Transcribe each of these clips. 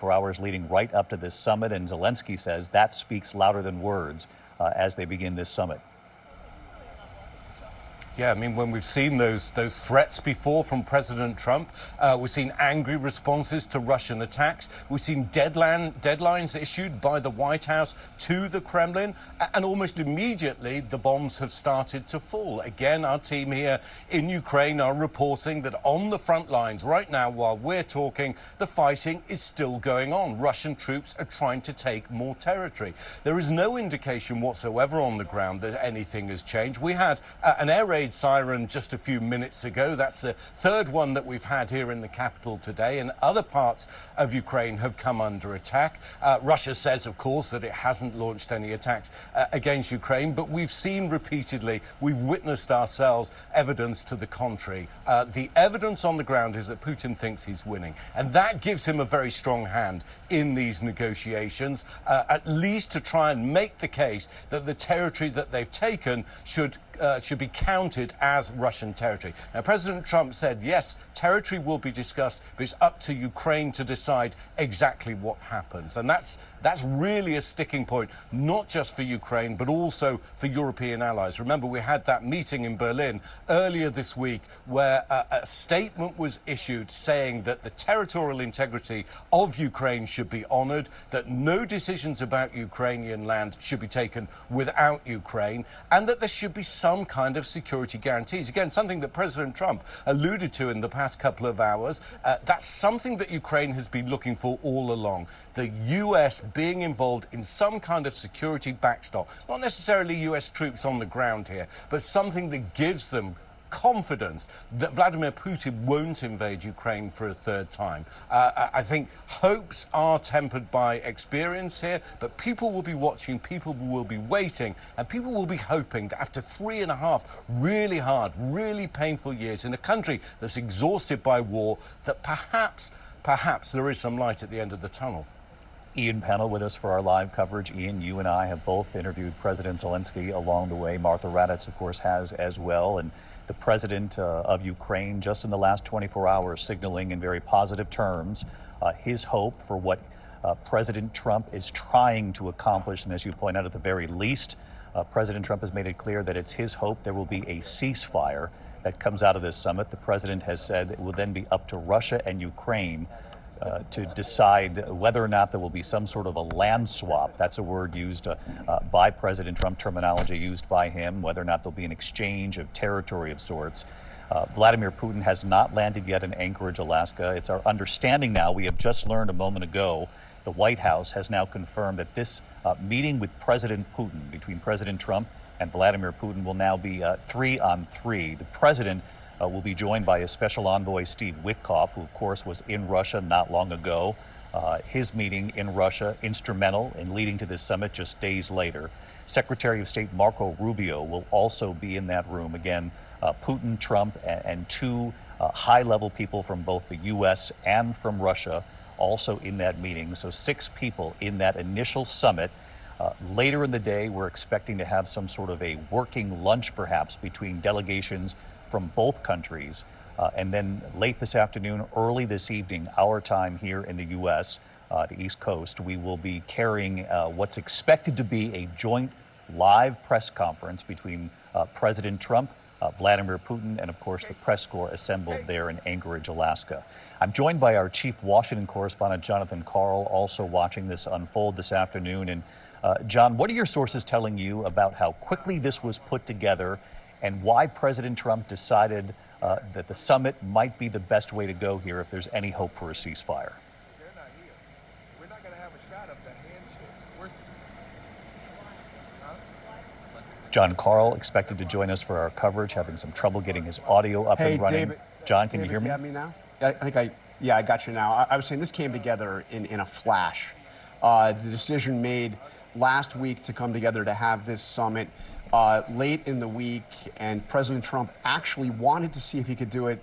for hours leading right up to this summit, and Zelenskyy says that speaks louder than words as they begin this summit. Yeah, I mean, when we've seen those threats before from President Trump, we've seen angry responses to Russian attacks. We've seen deadlines issued by the White House to the Kremlin, and almost immediately the bombs have started to fall. Again, our team here in Ukraine are reporting that on the front lines right now, while we're talking, the fighting is still going on. Russian troops are trying to take more territory. There is no indication whatsoever on the ground that anything has changed. We had an air raid siren just a few minutes ago. That's the third one that we've had here in the capital today, and other parts of Ukraine have come under attack. Russia says, of course, that it hasn't launched any attacks against Ukraine, but we've seen repeatedly, we've witnessed ourselves evidence to the contrary. The evidence on the ground is that Putin thinks he's winning, and that gives him a very strong hand in these negotiations, at least to try and make the case that the territory that they've taken should be counted as Russian territory. Now, President Trump said, yes, territory will be discussed, but it's up to Ukraine to decide exactly what happens. And that's really a sticking point, not just for Ukraine, but also for European allies. Remember, we had that meeting in Berlin earlier this week where a statement was issued saying that the territorial integrity of Ukraine should be honored, that no decisions about Ukrainian land should be taken without Ukraine, and that there should be some kind of security guarantees. Again, something that President Trump alluded to in the past couple of hours. That's something that Ukraine has been looking for all along. The U.S. being involved in some kind of security backstop, not necessarily U.S. troops on the ground here, but something that gives them confidence that Vladimir Putin won't invade Ukraine for a third time. I think hopes are tempered by experience here, but people will be watching, people will be waiting, and people will be hoping that after 3.5 really hard, really painful years in a country that's exhausted by war, that perhaps there is some light at the end of the tunnel. Ian Pennell with us for our live coverage. Ian, you and I have both interviewed President Zelenskyy along the way. Martha Raddatz, of course, has as well. And the president of Ukraine, just in the last 24 hours, signaling in very positive terms his hope for what President Trump is trying to accomplish. And as you point out, at the very least, President Trump has made it clear that it's his hope there will be a ceasefire that comes out of this summit. The president has said it will then be up to Russia and Ukraine to decide whether or not there will be some sort of a land swap. That's a word used by President Trump, terminology used by him, whether or not there'll be an exchange of territory of sorts. Vladimir Putin has not landed yet in Anchorage, Alaska. It's our understanding now, we have just learned a moment ago, the White House has now confirmed that this meeting with President Putin, between President Trump and Vladimir Putin, will now be 3-on-3. The president will be joined by his special envoy, Steve Witkoff, who, of course, was in Russia not long ago. His meeting in Russia, instrumental in leading to this summit just days later. Secretary of State Marco Rubio will also be in that room. Again, Putin, Trump, and two high-level people from both the U.S. and from Russia also in that meeting. So 6 people in that initial summit. Later in the day, we're expecting to have some sort of a working lunch, perhaps, between delegations from both countries. And then late this afternoon, early this evening, our time here in the U.S., the East Coast, we will be carrying what's expected to be a joint live press conference between President Trump, Vladimir Putin, and of course the press corps assembled there in Anchorage, Alaska. I'm joined by our chief Washington correspondent, Jonathan Karl, also watching this unfold this afternoon. And John, what are your sources telling you about how quickly this was put together and why President Trump decided that the summit might be the best way to go here if there's any hope for a ceasefire? They're not here. We're not going to have a shot of the handshake. John Karl expected to join us for our coverage, having some trouble getting his audio up and running. David, John, can you hear me? You have me now? I got you now. I was saying this came together in a flash. The decision made last week to come together to have this summit late in the week, and President Trump actually wanted to see if he could do it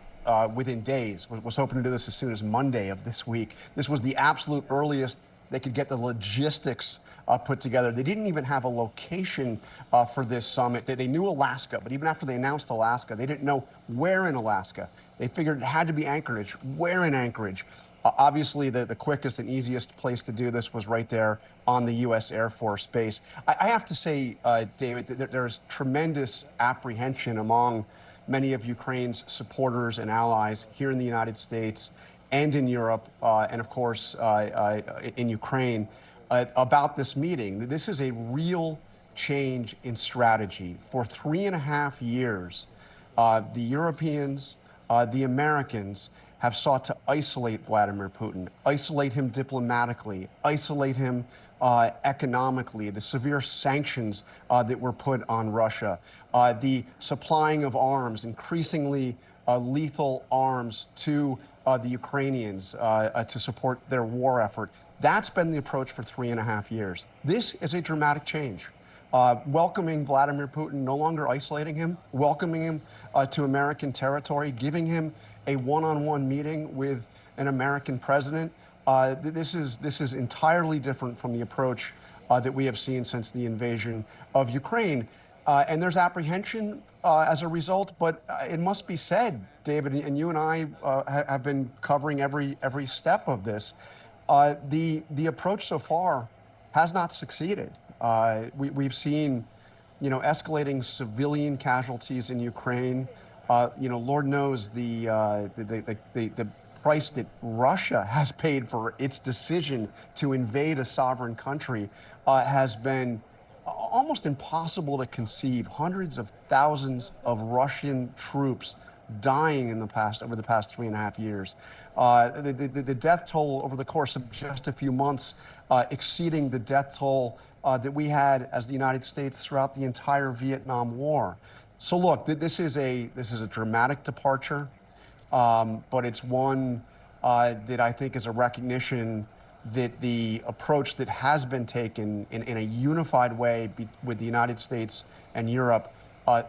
within days, was hoping to do this as soon as Monday of this week. This was the absolute earliest they could get the logistics put together. They didn't even have a location for this summit. They knew Alaska, but even after they announced Alaska, they didn't know where in Alaska. They figured it had to be Anchorage. Where in Anchorage? Obviously, the quickest and easiest place to do this was right there on the U.S. Air Force Base. I have to say, David, that there's tremendous apprehension among many of Ukraine's supporters and allies here in the United States and in Europe, and of course in Ukraine, about this meeting. This is a real change in strategy. For 3.5 years, the Europeans, the Americans have sought to isolate Vladimir Putin, isolate him diplomatically, isolate him economically, the severe sanctions that were put on Russia, the supplying of arms, increasingly lethal arms to the Ukrainians to support their war effort. That's been the approach for 3.5 years. This is a dramatic change. Welcoming Vladimir Putin, no longer isolating him, welcoming him to American territory, giving him a one-on-one meeting with an American president. This is entirely different from the approach that we have seen since the invasion of Ukraine. And there's apprehension as a result, but it must be said, David, and you and I have been covering every step of this. The approach so far has not succeeded. We've seen, escalating civilian casualties in Ukraine. Lord knows the price that Russia has paid for its decision to invade a sovereign country has been almost impossible to conceive. Hundreds of thousands of Russian troops dying over the past 3.5 years. The death toll over the course of just a few months exceeding the death toll that we had as the United States throughout the entire Vietnam War. So look, this is a dramatic departure, but it's one that I think is a recognition that the approach that has been taken in a unified way with the United States and Europe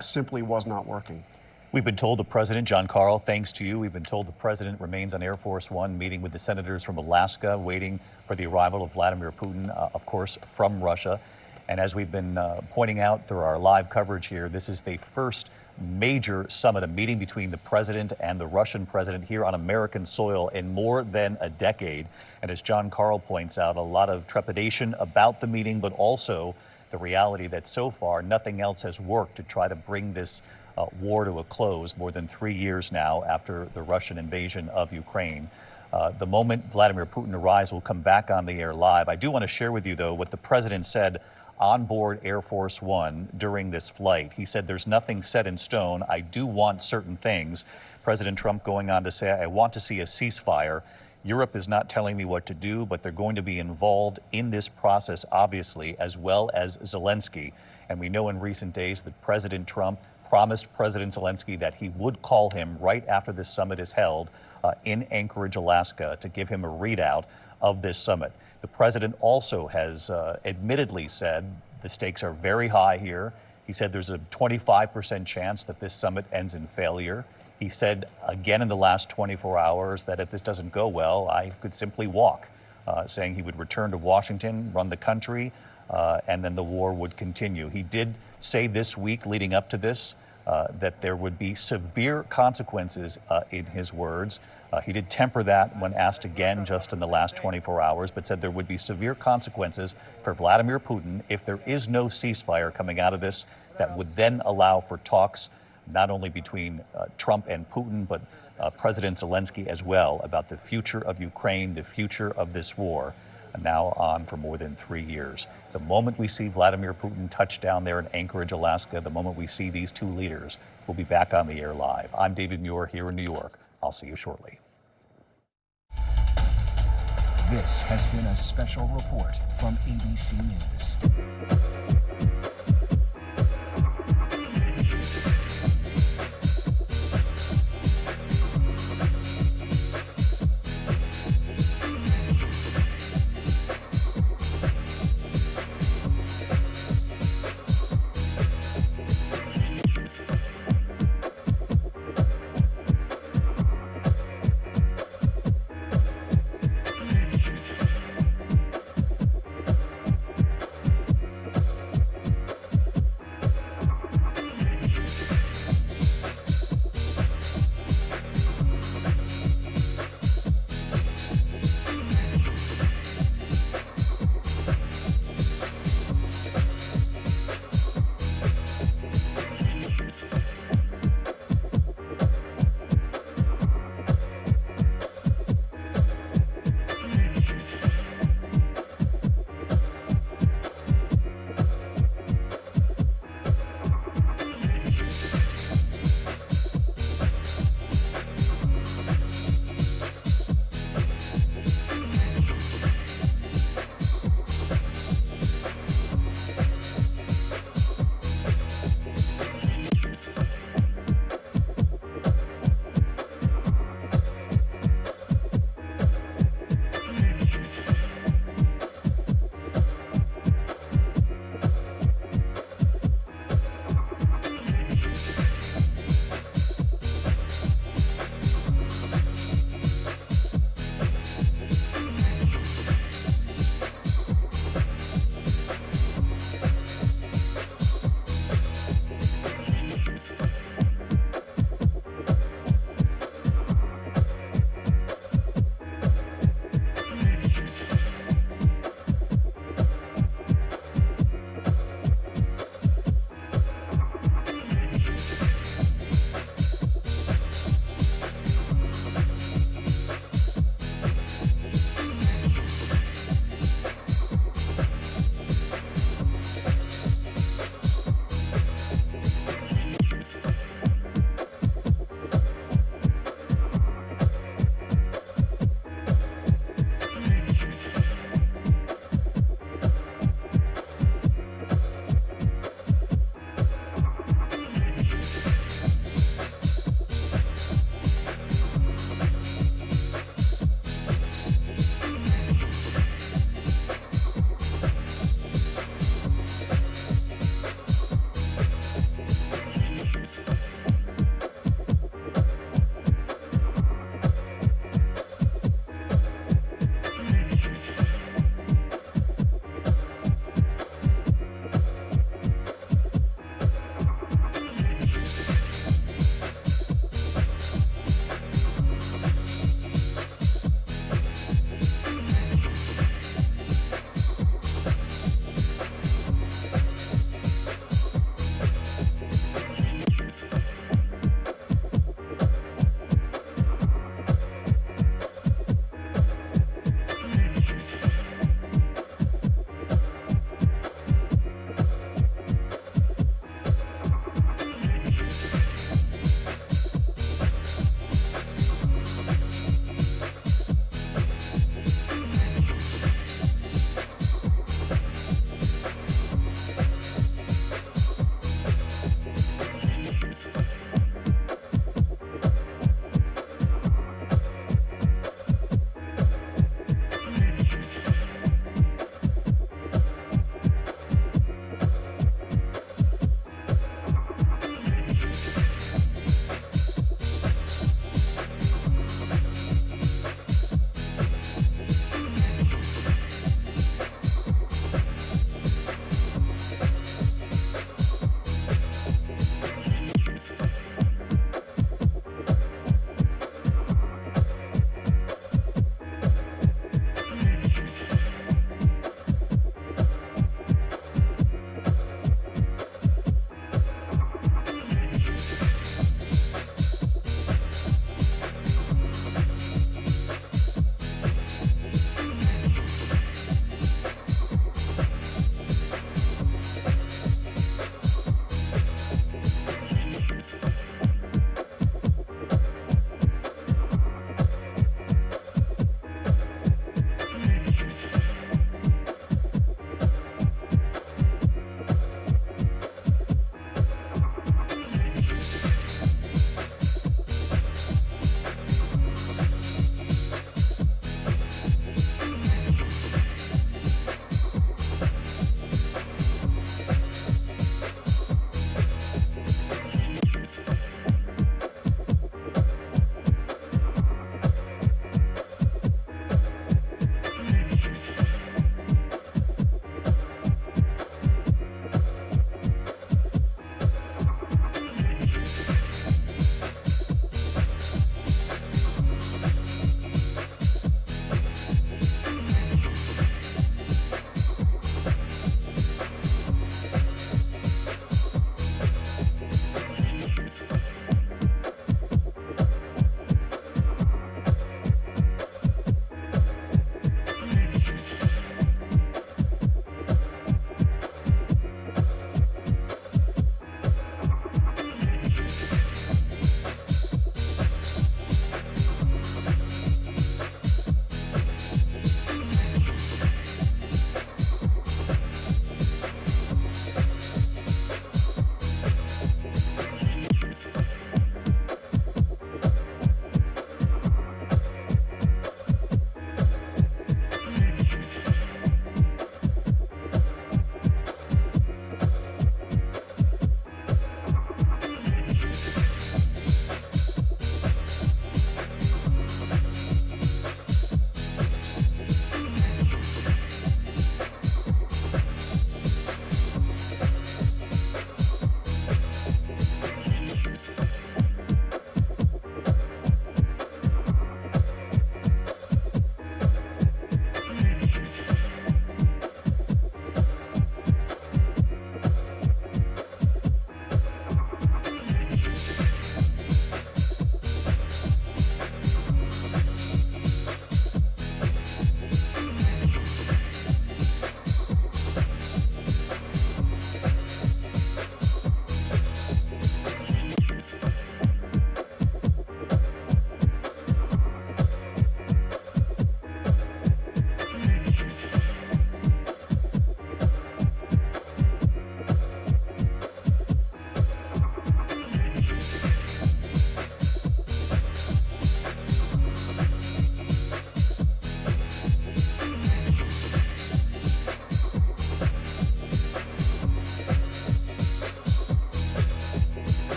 simply was not working. We've been told the president, John Carl, thanks to you, we've been told the president remains on Air Force One, meeting with the senators from Alaska, waiting for the arrival of Vladimir Putin, of course, from Russia. And as we've been pointing out through our live coverage here, this is the first major summit, a meeting between the president and the Russian president here on American soil in more than a decade. And as John Carl points out, a lot of trepidation about the meeting, but also the reality that so far nothing else has worked to try to bring this war to a close more than 3 years now after the Russian invasion of Ukraine. The moment Vladimir Putin arrives, we'll come back on the air live. I do want to share with you, though, what the president said on board Air Force One during this flight. He said, "There's nothing set in stone. I do want certain things." President Trump going on to say, "I want to see a ceasefire. Europe is not telling me what to do, but they're going to be involved in this process, obviously, as well as Zelenskyy." And we know in recent days that President Trump promised President Zelenskyy that he would call him right after this summit is held in Anchorage, Alaska, to give him a readout of this summit. The president also has admittedly said the stakes are very high here. He said there's a 25% chance that this summit ends in failure. He said again in the last 24 hours that if this doesn't go well, I could simply walk, saying he would return to Washington, run the country, and then the war would continue. He did say this week leading up to this that there would be severe consequences in his words. He did temper that when asked again just in the last 24 hours, but said there would be severe consequences for Vladimir Putin if there is no ceasefire coming out of this that would then allow for talks not only between Trump and Putin, but President Zelenskyy as well about the future of Ukraine, the future of this war, now on for more than 3 years. The moment we see Vladimir Putin touch down there in Anchorage, Alaska, the moment we see these two leaders, we'll be back on the air live. I'm David Muir here in New York. I'll see you shortly. This has been a special report from ABC News.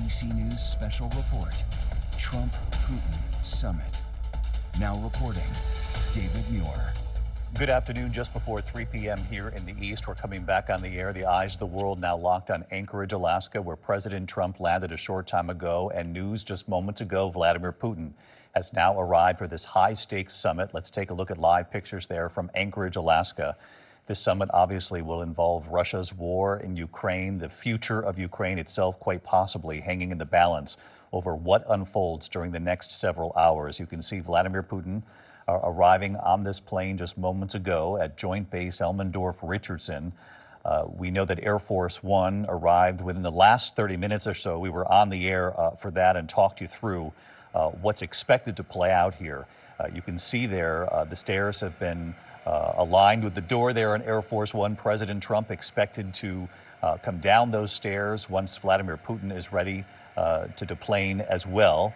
ABC News special report, Trump-Putin Summit. Now reporting, David Muir. Good afternoon. Just before 3 p.m. here in the East, we're coming back on the air. The eyes of the world now locked on Anchorage, Alaska, where President Trump landed a short time ago, and news just moments ago, Vladimir Putin has now arrived for this high-stakes summit. Let's take a look at live pictures there from Anchorage, Alaska. This summit obviously will involve Russia's war in Ukraine, the future of Ukraine itself quite possibly hanging in the balance over what unfolds during the next several hours. You can see Vladimir Putin arriving on this plane just moments ago at Joint Base Elmendorf-Richardson. We know that Air Force One arrived within the last 30 minutes or so. We were on the air for that and talked you through what's expected to play out here. You can see there the stairs have been aligned with the door there in Air Force One. President Trump expected to come down those stairs once Vladimir Putin is ready to deplane as well.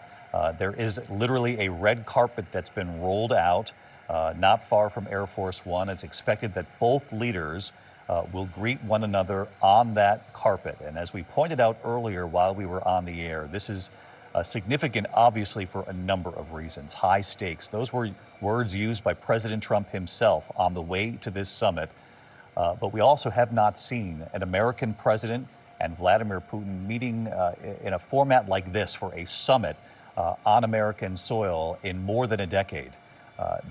There is literally a red carpet that's been rolled out not far from Air Force One. It's expected that both leaders will greet one another on that carpet. And as we pointed out earlier while we were on the air, this is significant, obviously, for a number of reasons. High stakes. Those were words used by President Trump himself on the way to this summit. But we also have not seen an American president and Vladimir Putin meeting in a format like this for a summit on American soil in more than a decade.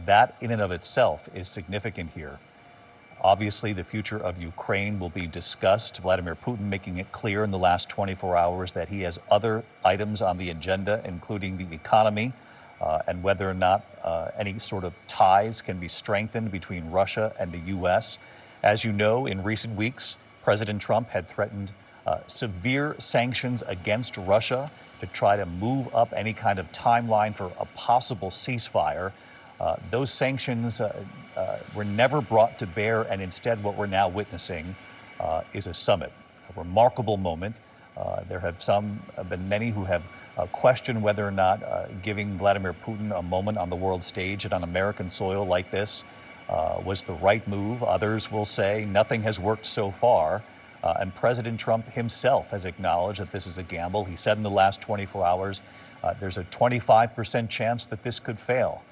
That in and of itself is significant here. Obviously, the future of Ukraine will be discussed. Vladimir Putin making it clear in the last 24 hours that he has other items on the agenda, including the economy, and whether or not any sort of ties can be strengthened between Russia and the U.S. As you know, in recent weeks, President Trump had threatened severe sanctions against Russia to try to move up any kind of timeline for a possible ceasefire. Those sanctions were never brought to bear, and instead what we're now witnessing is a summit, a remarkable moment. There have been many who have questioned whether or not giving Vladimir Putin a moment on the world stage and on American soil like this was the right move. Others will say nothing has worked so far. And President Trump himself has acknowledged that this is a gamble. He said in the last 24 hours, there's a 25% chance that this could fail.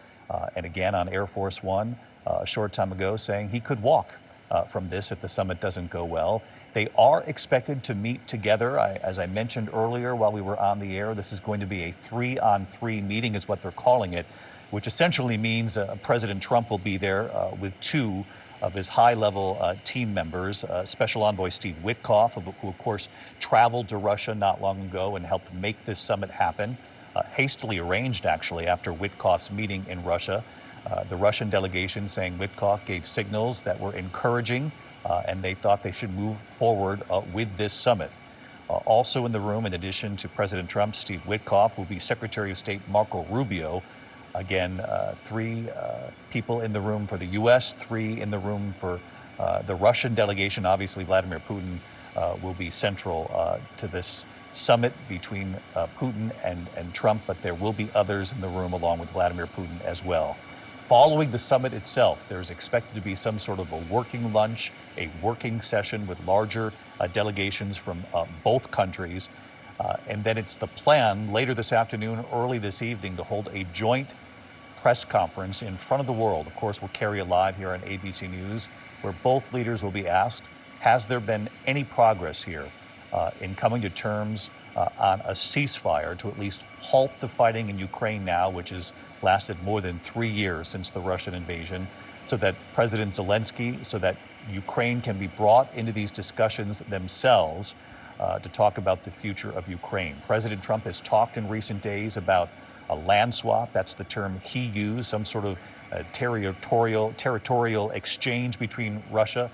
And again, on Air Force One, a short time ago, saying he could walk from this if the summit doesn't go well. They are expected to meet together. As I mentioned earlier while we were on the air, this is going to be a 3-on-3 meeting is what they're calling it, which essentially means President Trump will be there with two of his high-level team members, Special Envoy Steve Witkoff, who of course traveled to Russia not long ago and helped make this summit happen. Hastily arranged, actually, after Witkoff's meeting in Russia. The Russian delegation saying Witkoff gave signals that were encouraging, and they thought they should move forward with this summit. Also in the room, in addition to President Trump, Steve Witkoff, will be Secretary of State Marco Rubio. Again, 3 people in the room for the U.S., 3 in the room for the Russian delegation. Obviously, Vladimir Putin will be central to this summit between Putin and Trump, but there will be others in the room along with Vladimir Putin as well. Following the summit itself, there's expected to be some sort of a working lunch, a working session with larger delegations from both countries. And then it's the plan later this afternoon, early this evening, to hold a joint press conference in front of the world. Of course, we'll carry it live here on ABC News, where both leaders will be asked, has there been any progress here in coming to terms on a ceasefire to at least halt the fighting in Ukraine now, which has lasted more than 3 years since the Russian invasion, so that President Zelenskyy, so that Ukraine can be brought into these discussions themselves to talk about the future of Ukraine. President Trump has talked in recent days about a land swap. That's the term he used, some sort of territorial exchange between Russia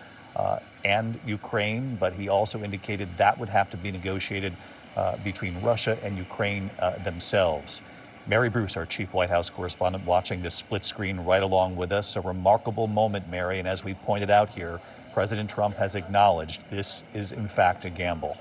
and Ukraine, but he also indicated that would have to be negotiated between Russia and Ukraine themselves. Mary Bruce, our chief White House correspondent, watching this split screen right along with us. A remarkable moment, Mary, and as we pointed out here, President Trump has acknowledged this is in fact a gamble.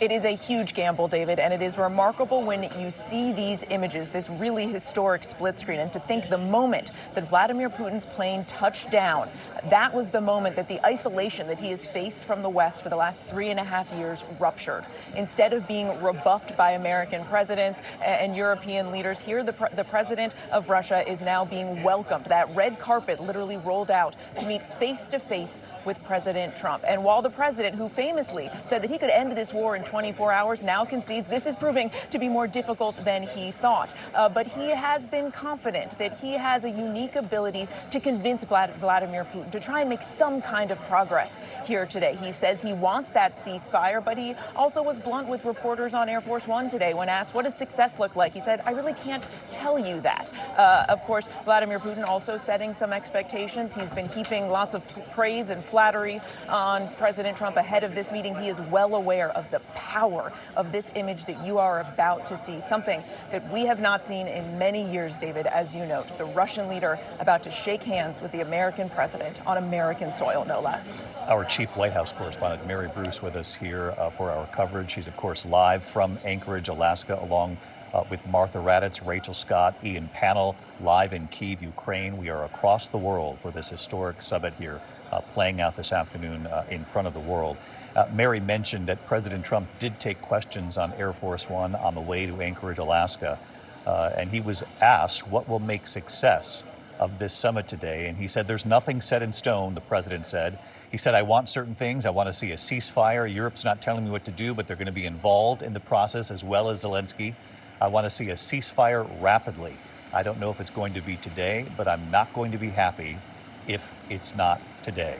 It is a huge gamble, David, and it is remarkable when you see these images, this really historic split screen, and to think the moment that Vladimir Putin's plane touched down, that was the moment that the isolation that he has faced from the West for the last 3.5 years ruptured. Instead of being rebuffed by American presidents and European leaders, here the president of Russia is now being welcomed. That red carpet literally rolled out to meet face-to-face with President Trump. And while the president, who famously said that he could end this war in 24 hours, now concedes this is proving to be more difficult than he thought. But he has been confident that he has a unique ability to convince Vladimir Putin to try and make some kind of progress here today. He says he wants that ceasefire, but he also was blunt with reporters on Air Force One today when asked, what does success look like? He said, I really can't tell you that. Of course, Vladimir Putin also setting some expectations. He's been heaping lots of praise and flattery on President Trump ahead of this meeting. He is well aware of the power of this image that you are about to see, something that we have not seen in many years, David, as you note, the Russian leader about to shake hands with the American president on American soil, no less. Our chief White House correspondent, Mary Bruce, with us here for our coverage. She's, of course, live from Anchorage, Alaska, along with Martha Raddatz, Rachel Scott, Ian Pannell, live in Kyiv, Ukraine. We are across the world for this historic summit here, playing out this afternoon in front of the world. Mary mentioned that President Trump did take questions on Air Force One on the way to Anchorage, Alaska, and he was asked what will make success of this summit today, and he said there's nothing set in stone, the president said. He said, I want certain things. I want to see a ceasefire. Europe's not telling me what to do, but they're going to be involved in the process as well as Zelenskyy. I want to see a ceasefire rapidly. I don't know if it's going to be today, but I'm not going to be happy if it's not today.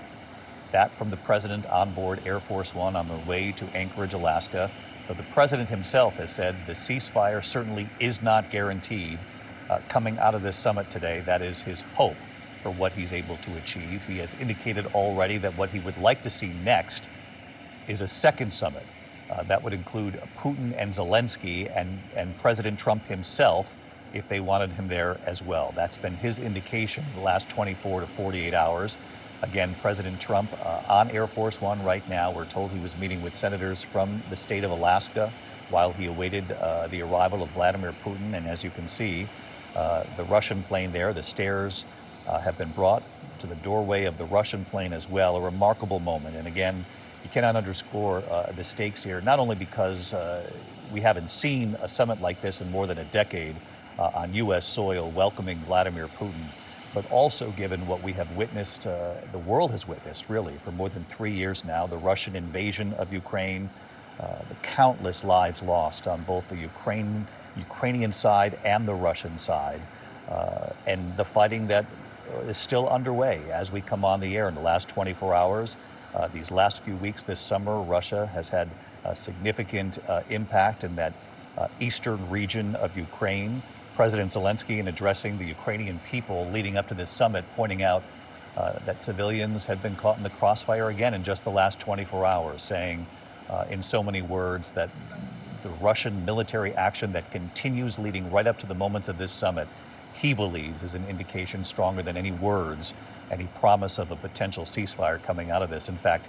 That from the president on board Air Force One on the way to Anchorage, Alaska. But the president himself has said the ceasefire certainly is not guaranteed. Coming out of this summit today, that is his hope for what he's able to achieve. He has indicated already that what he would like to see next is a second summit. That would include Putin and Zelenskyy and President Trump himself if they wanted him there as well. That's been his indication the last 24 to 48 hours. Again, President Trump on Air Force One right now. We're told he was meeting with senators from the state of Alaska while he awaited the arrival of Vladimir Putin. And as you can see, the Russian plane there, the stairs have been brought to the doorway of the Russian plane as well. A remarkable moment. And again, you cannot underscore the stakes here, not only because we haven't seen a summit like this in more than a decade on U.S. soil welcoming Vladimir Putin, but also given what we have witnessed, the world has witnessed really for more than 3 years now, the Russian invasion of Ukraine, the countless lives lost on both the Ukrainian side and the Russian side, and the fighting that is still underway as we come on the air in the last 24 hours. These last few weeks this summer, Russia has had a significant impact in that eastern region of Ukraine. President Zelenskyy, in addressing the Ukrainian people leading up to this summit, pointing out that civilians had been caught in the crossfire again in just the last 24 hours, saying in so many words that the Russian military action that continues leading right up to the moments of this summit, he believes is an indication stronger than any words, any promise of a potential ceasefire coming out of this. In fact,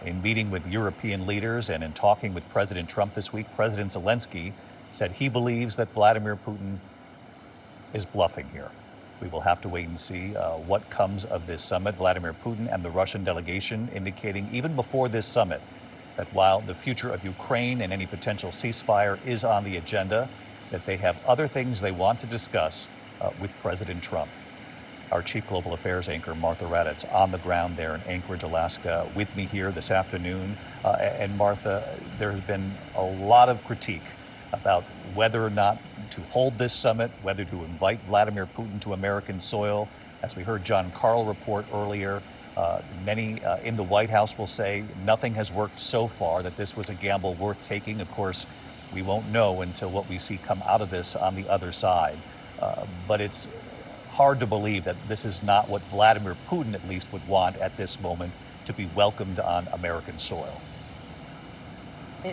in meeting with European leaders and in talking with President Trump this week, President Zelenskyy said he believes that Vladimir Putin is bluffing here. We will have to wait and see what comes of this summit. Vladimir Putin and the Russian delegation indicating even before this summit that while the future of Ukraine and any potential ceasefire is on the agenda, that they have other things they want to discuss with President Trump. Our chief global affairs anchor, Martha Raddatz, on the ground there in Anchorage, Alaska, with me here this afternoon. And Martha, there has been a lot of critique about whether or not to hold this summit, whether to invite Vladimir Putin to American soil. As we heard John Karl report earlier, many in the White House will say nothing has worked so far, that this was a gamble worth taking. Of course, we won't know until what we see come out of this on the other side. But it's hard to believe that this is not what Vladimir Putin at least would want at this moment, to be welcomed on American soil.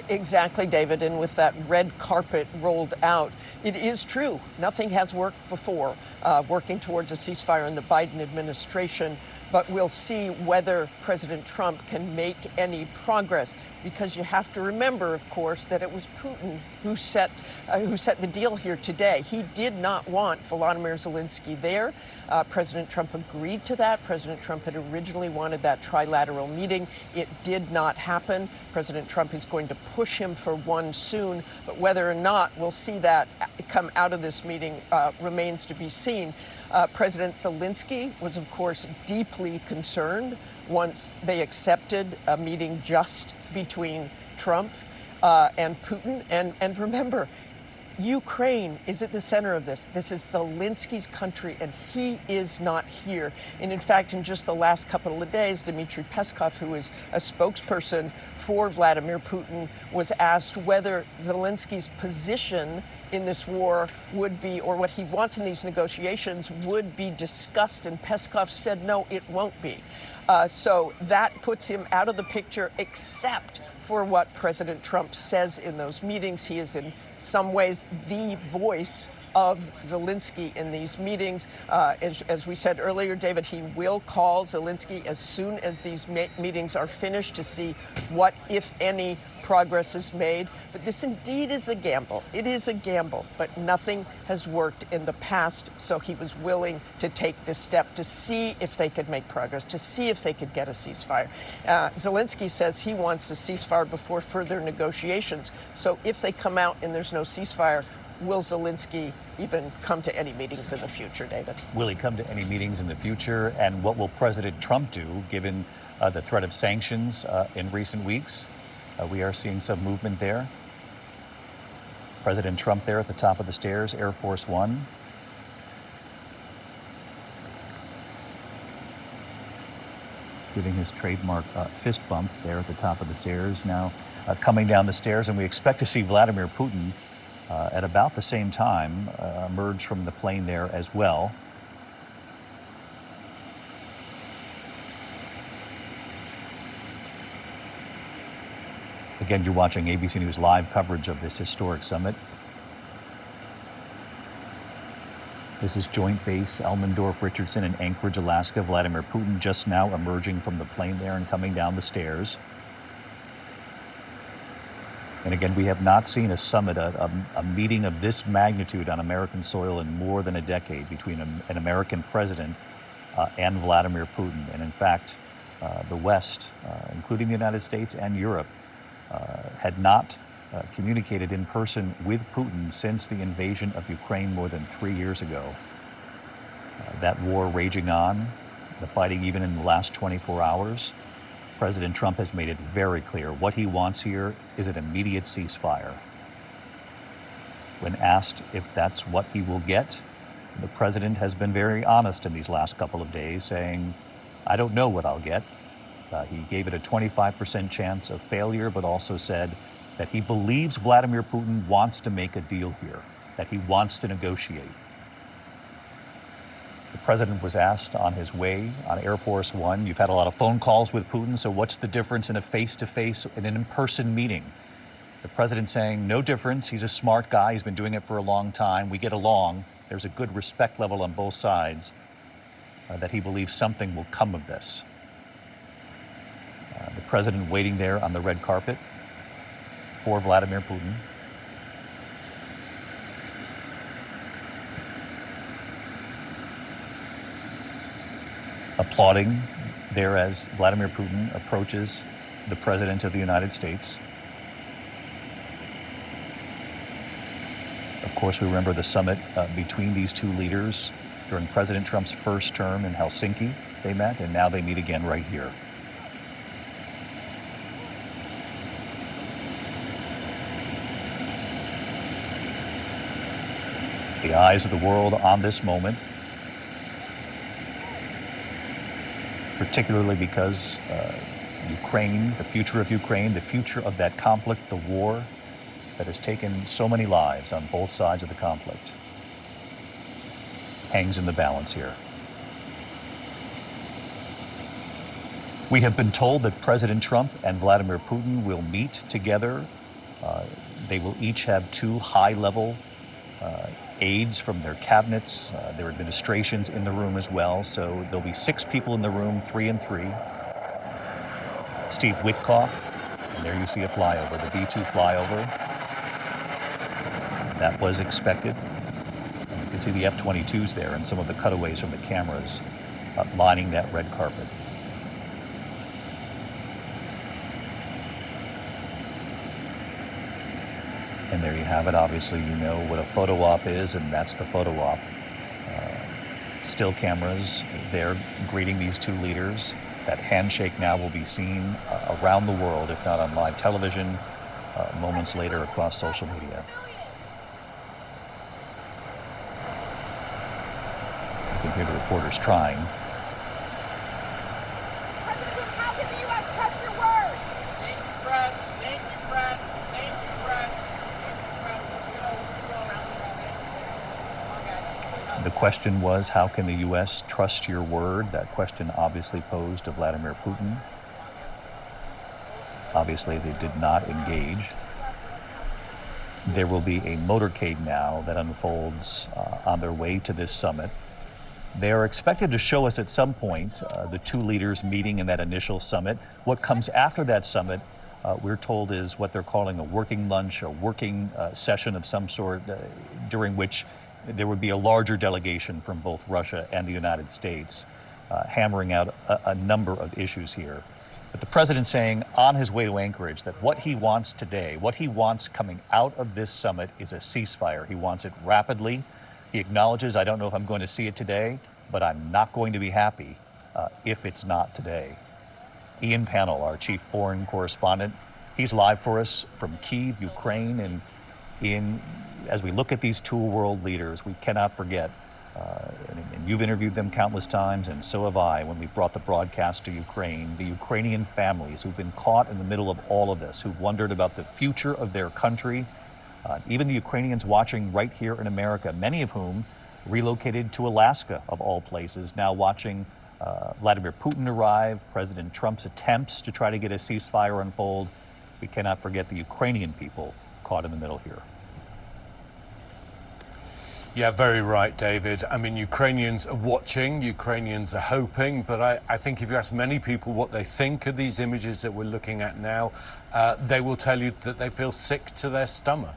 Exactly, David. And with that red carpet rolled out, it is true. Nothing has worked before, working towards a ceasefire in the Biden administration. but we'll see whether President Trump can make any progress. Because you have to remember, of course, that it was Putin who set the deal here today. He did not want Volodymyr Zelenskyy there. President Trump agreed to that. President Trump had originally wanted that trilateral meeting. It did not happen. President Trump is going to push him for one soon, but whether or not we'll see that come out of this meeting remains to be seen. President Zelenskyy was, of course, deeply concerned once they accepted a meeting just between Trump and Putin. And remember, Ukraine is at the center of this. This is Zelensky's country, and he is not here. And in fact, in just the last couple of days, Dmitry Peskov, who is a spokesperson for Vladimir Putin, was asked whether Zelensky's position in this war would be, or what he wants in these negotiations, would be discussed. And Peskov said, no, it won't be. So that puts him out of the picture, except for what President Trump says in those meetings. He is in some ways the voice of Zelenskyy in these meetings. As we said earlier, David, he will call Zelenskyy as soon as these meetings are finished to see what, if any, progress is made. But this indeed is a gamble. It is a gamble, but nothing has worked in the past. So he was willing to take this step to see if they could make progress, to see if they could get a ceasefire. Zelenskyy says he wants a ceasefire before further negotiations. So if they come out and there's no ceasefire, will Zelenskyy even come to any meetings in the future, David? Will he come to any meetings in the future? And what will President Trump do, given the threat of sanctions in recent weeks? We are seeing some movement there. President Trump there at the top of the stairs, Air Force One. Giving his trademark fist bump there at the top of the stairs. Now coming down the stairs, and we expect to see Vladimir Putin at about the same time emerge from the plane there as well. Again, you're watching ABC News live coverage of this historic summit. This is Joint Base Elmendorf-Richardson in Anchorage, Alaska. Vladimir Putin just now emerging from the plane there and coming down the stairs. And again, we have not seen a summit, a meeting of this magnitude on American soil in more than a decade between an American president and Vladimir Putin. And in fact, the West, including the United States and Europe, had not communicated in person with Putin since the invasion of Ukraine more than 3 years ago. That war raging on, the fighting even in the last 24 hours. President Trump has made it very clear what he wants here is an immediate ceasefire. When asked if that's what he will get, the president has been very honest in these last couple of days, saying, I don't know what I'll get. He gave it a 25% chance of failure, but also said that he believes Vladimir Putin wants to make a deal here, that he wants to negotiate. The president was asked on his way on Air Force One, you've had a lot of phone calls with Putin, so what's the difference in a face-to-face and an in-person meeting? The president saying, no difference. He's a smart guy. He's been doing it for a long time. We get along. There's a good respect level on both sides, that he believes something will come of this. The president waiting there on the red carpet for Vladimir Putin. Applauding there as Vladimir Putin approaches the President of the United States. Of course, we remember the summit between these two leaders during President Trump's first term in Helsinki. They met, and now they meet again right here. The eyes of the world on this moment, particularly because Ukraine, the future of Ukraine, the future of that conflict, the war that has taken so many lives on both sides of the conflict, hangs in the balance here. We have been told that President Trump and Vladimir Putin will meet together. They will each have two high-level aides from their cabinets, their administrations in the room as well. So there'll be 6 people in the room, 3 and 3. Steve Witkoff, and there you see a flyover, the B-2 flyover. That was expected. And you can see the F-22s there and some of the cutaways from the cameras lining that red carpet. And there you have it. Obviously, you know what a photo op is, and that's the photo op. Still cameras there greeting these 2 leaders. That handshake now will be seen around the world, if not on live television, moments later across social media. You can hear the reporters trying. President, how can the U.S. trust your word? Thank you, press. Thank you, press. Thank you, press. Thank you, press. Let's go around the room. The question was, how can the U.S. trust your word? That question obviously posed to Vladimir Putin. Obviously, they did not engage. There will be a motorcade now that unfolds on their way to this summit. They are expected to show us at some point the 2 leaders meeting in that initial summit. What comes after that summit, we're told, is what they're calling a working lunch, a working session of some sort, during which there would be a larger delegation from both Russia and the United States, hammering out a number of issues here. But the president saying on his way to Anchorage that what he wants today, what he wants coming out of this summit, is a ceasefire. He wants it rapidly. He acknowledges, I don't know if I'm going to see it today, but I'm not going to be happy if it's not today. Ian Pannell, our chief foreign correspondent, he's live for us from Kyiv, Ukraine, and as we look at these 2 world leaders, we cannot forget, and you've interviewed them countless times, and so have I, when we brought the broadcast to Ukraine, the Ukrainian families who've been caught in the middle of all of this, who've wondered about the future of their country, even the Ukrainians watching right here in America, many of whom relocated to Alaska, of all places, now watching Vladimir Putin arrive, President Trump's attempts to try to get a ceasefire unfold. We cannot forget the Ukrainian people caught in the middle here. Yeah, very right, David. I mean, Ukrainians are watching, Ukrainians are hoping, but I think if you ask many people what they think of these images that we're looking at now, they will tell you that they feel sick to their stomach.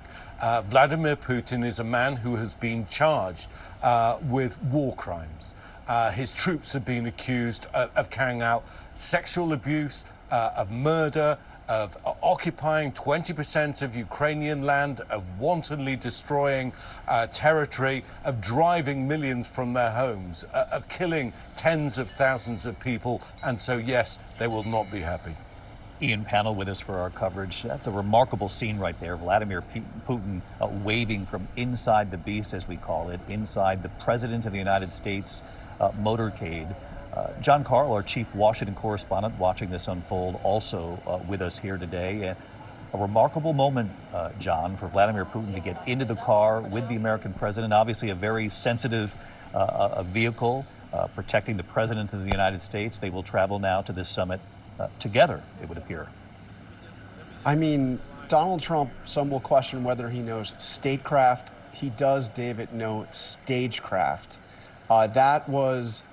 Vladimir Putin is a man who has been charged with war crimes. His troops have been accused of carrying out sexual abuse, of murder, of occupying 20% of Ukrainian land, of wantonly destroying territory, of driving millions from their homes, of killing tens of thousands of people. And so, yes, they will not be happy. Ian Pannell with us for our coverage. That's a remarkable scene right there. Vladimir Putin waving from inside the beast, as we call it, inside the President of the United States motorcade. John Carl, our chief Washington correspondent, watching this unfold, also with us here today. A remarkable moment, John, for Vladimir Putin to get into the car with the American president. Obviously a very sensitive vehicle protecting the President of the United States. They will travel now to this summit together, it would appear. I mean, Donald Trump, some will question whether he knows statecraft. He does, David, know stagecraft. That was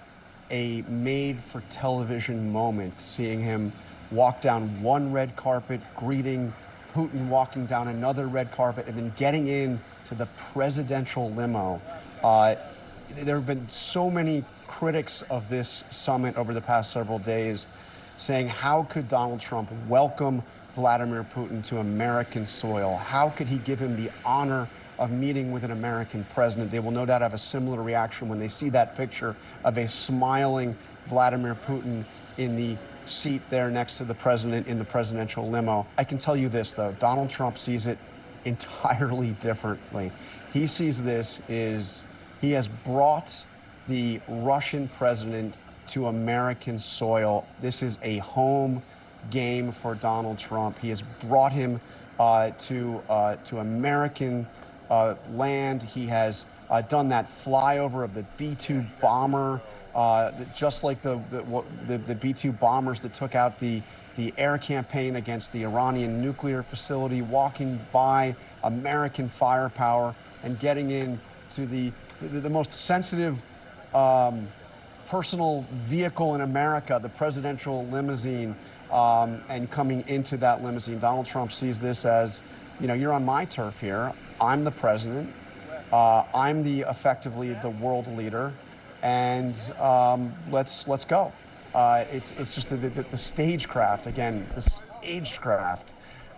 a made-for-television moment, seeing him walk down one red carpet, greeting Putin, walking down another red carpet, and then getting in to the presidential limo. There have been so many critics of this summit over the past several days saying, how could Donald Trump welcome Vladimir Putin to American soil? How could he give him the honor of meeting with an American president? They will no doubt have a similar reaction when they see that picture of a smiling Vladimir Putin in the seat there next to the president in the presidential limo. I can tell you this, though, Donald Trump sees it entirely differently. He sees this as he has brought the Russian president to American soil. This is a home game for Donald Trump. He has brought him to American land. He has done that flyover of the B-2 bomber, just like the B-2 bombers that took out the air campaign against the Iranian nuclear facility, walking by American firepower and getting in to the most sensitive personal vehicle in America, the presidential limousine, and coming into that limousine. Donald Trump sees this as, you know, you're on my turf here. I'm the president. I'm effectively the world leader, and let's go. It's just the stagecraft again. The stagecraft.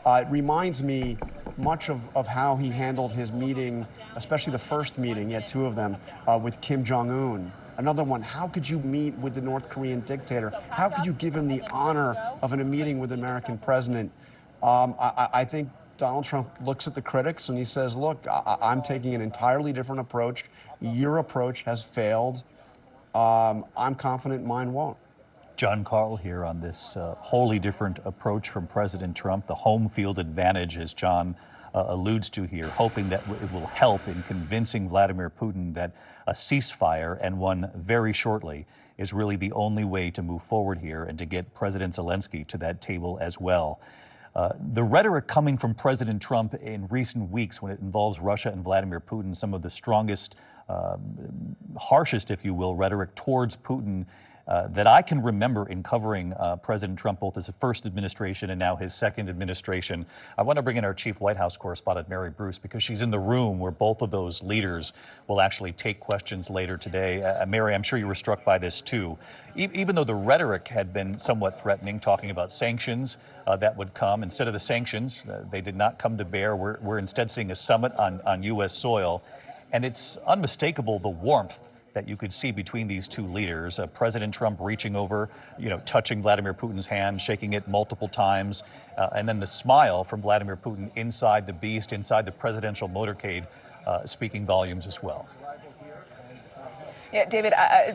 It reminds me much of how he handled his meeting, especially the first meeting. He had two of them with Kim Jong-un. Another one. How could you meet with the North Korean dictator? How could you give him the honor of a meeting with the American president? I think Donald Trump looks at the critics and he says, look, I'm taking an entirely different approach. Your approach has failed. I'm confident mine won't. John Carl here on this wholly different approach from President Trump, the home field advantage, as John alludes to here, hoping that it will help in convincing Vladimir Putin that a ceasefire, and one very shortly, is really the only way to move forward here and to get President Zelenskyy to that table as well. The rhetoric coming from President Trump in recent weeks when it involves Russia and Vladimir Putin, some of the strongest, harshest, if you will, rhetoric towards Putin that I can remember in covering President Trump, both his first administration and now his second administration. I want to bring in our chief White House correspondent, Mary Bruce, because she's in the room where both of those leaders will actually take questions later today. Mary, I'm sure you were struck by this too. Even though the rhetoric had been somewhat threatening, talking about sanctions that would come, instead of the sanctions, they did not come to bear. We're instead seeing a summit on U.S. soil. And it's unmistakable the warmth that you could see between these two leaders. President Trump reaching over, touching Vladimir Putin's hand, shaking it multiple times, and then the smile from Vladimir Putin inside the beast, inside the presidential motorcade, speaking volumes as well. Yeah, David,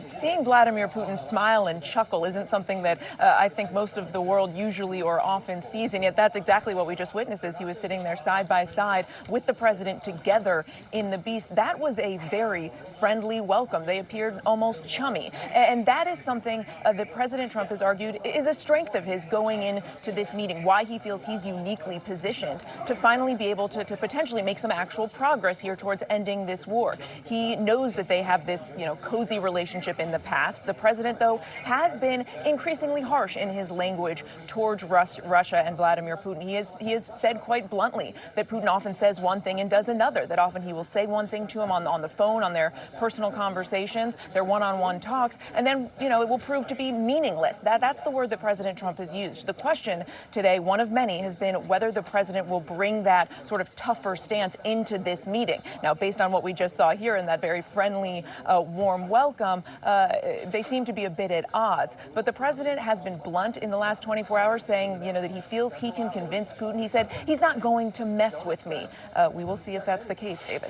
seeing Vladimir Putin smile and chuckle isn't something that I think most of the world usually or often sees, and yet that's exactly what we just witnessed as he was sitting there side by side with the president together in the beast. That was a very friendly welcome. They appeared almost chummy, and that is something that President Trump has argued is a strength of his going into this meeting, why he feels he's uniquely positioned to finally be able to potentially make some actual progress here towards ending this war. He knows that they have this, cozy relationship in the past. The president, though, has been increasingly harsh in his language towards Russia and Vladimir Putin. He has said quite bluntly that Putin often says one thing and does another, that often he will say one thing to him on the phone, on their personal conversations, their one-on-one talks, and then, it will prove to be meaningless. That's the word that President Trump has used. The question today, one of many, has been whether the president will bring that sort of tougher stance into this meeting. Now, based on what we just saw here in that very friendly, warm welcome, they seem to be a bit at odds. But the president has been blunt in the last 24 hours, saying, that he feels he can convince Putin. He said, he's not going to mess with me. We will see if that's the case, David.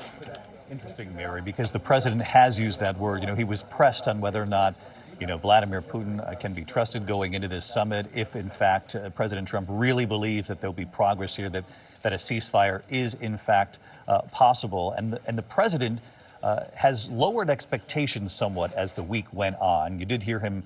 Interesting, Mary, because the president has used that word. He was pressed on whether or not, Vladimir Putin can be trusted going into this summit, if in fact President Trump really believes that there'll be progress here, that a ceasefire is in fact possible. And the president has lowered expectations somewhat as the week went on. You did hear him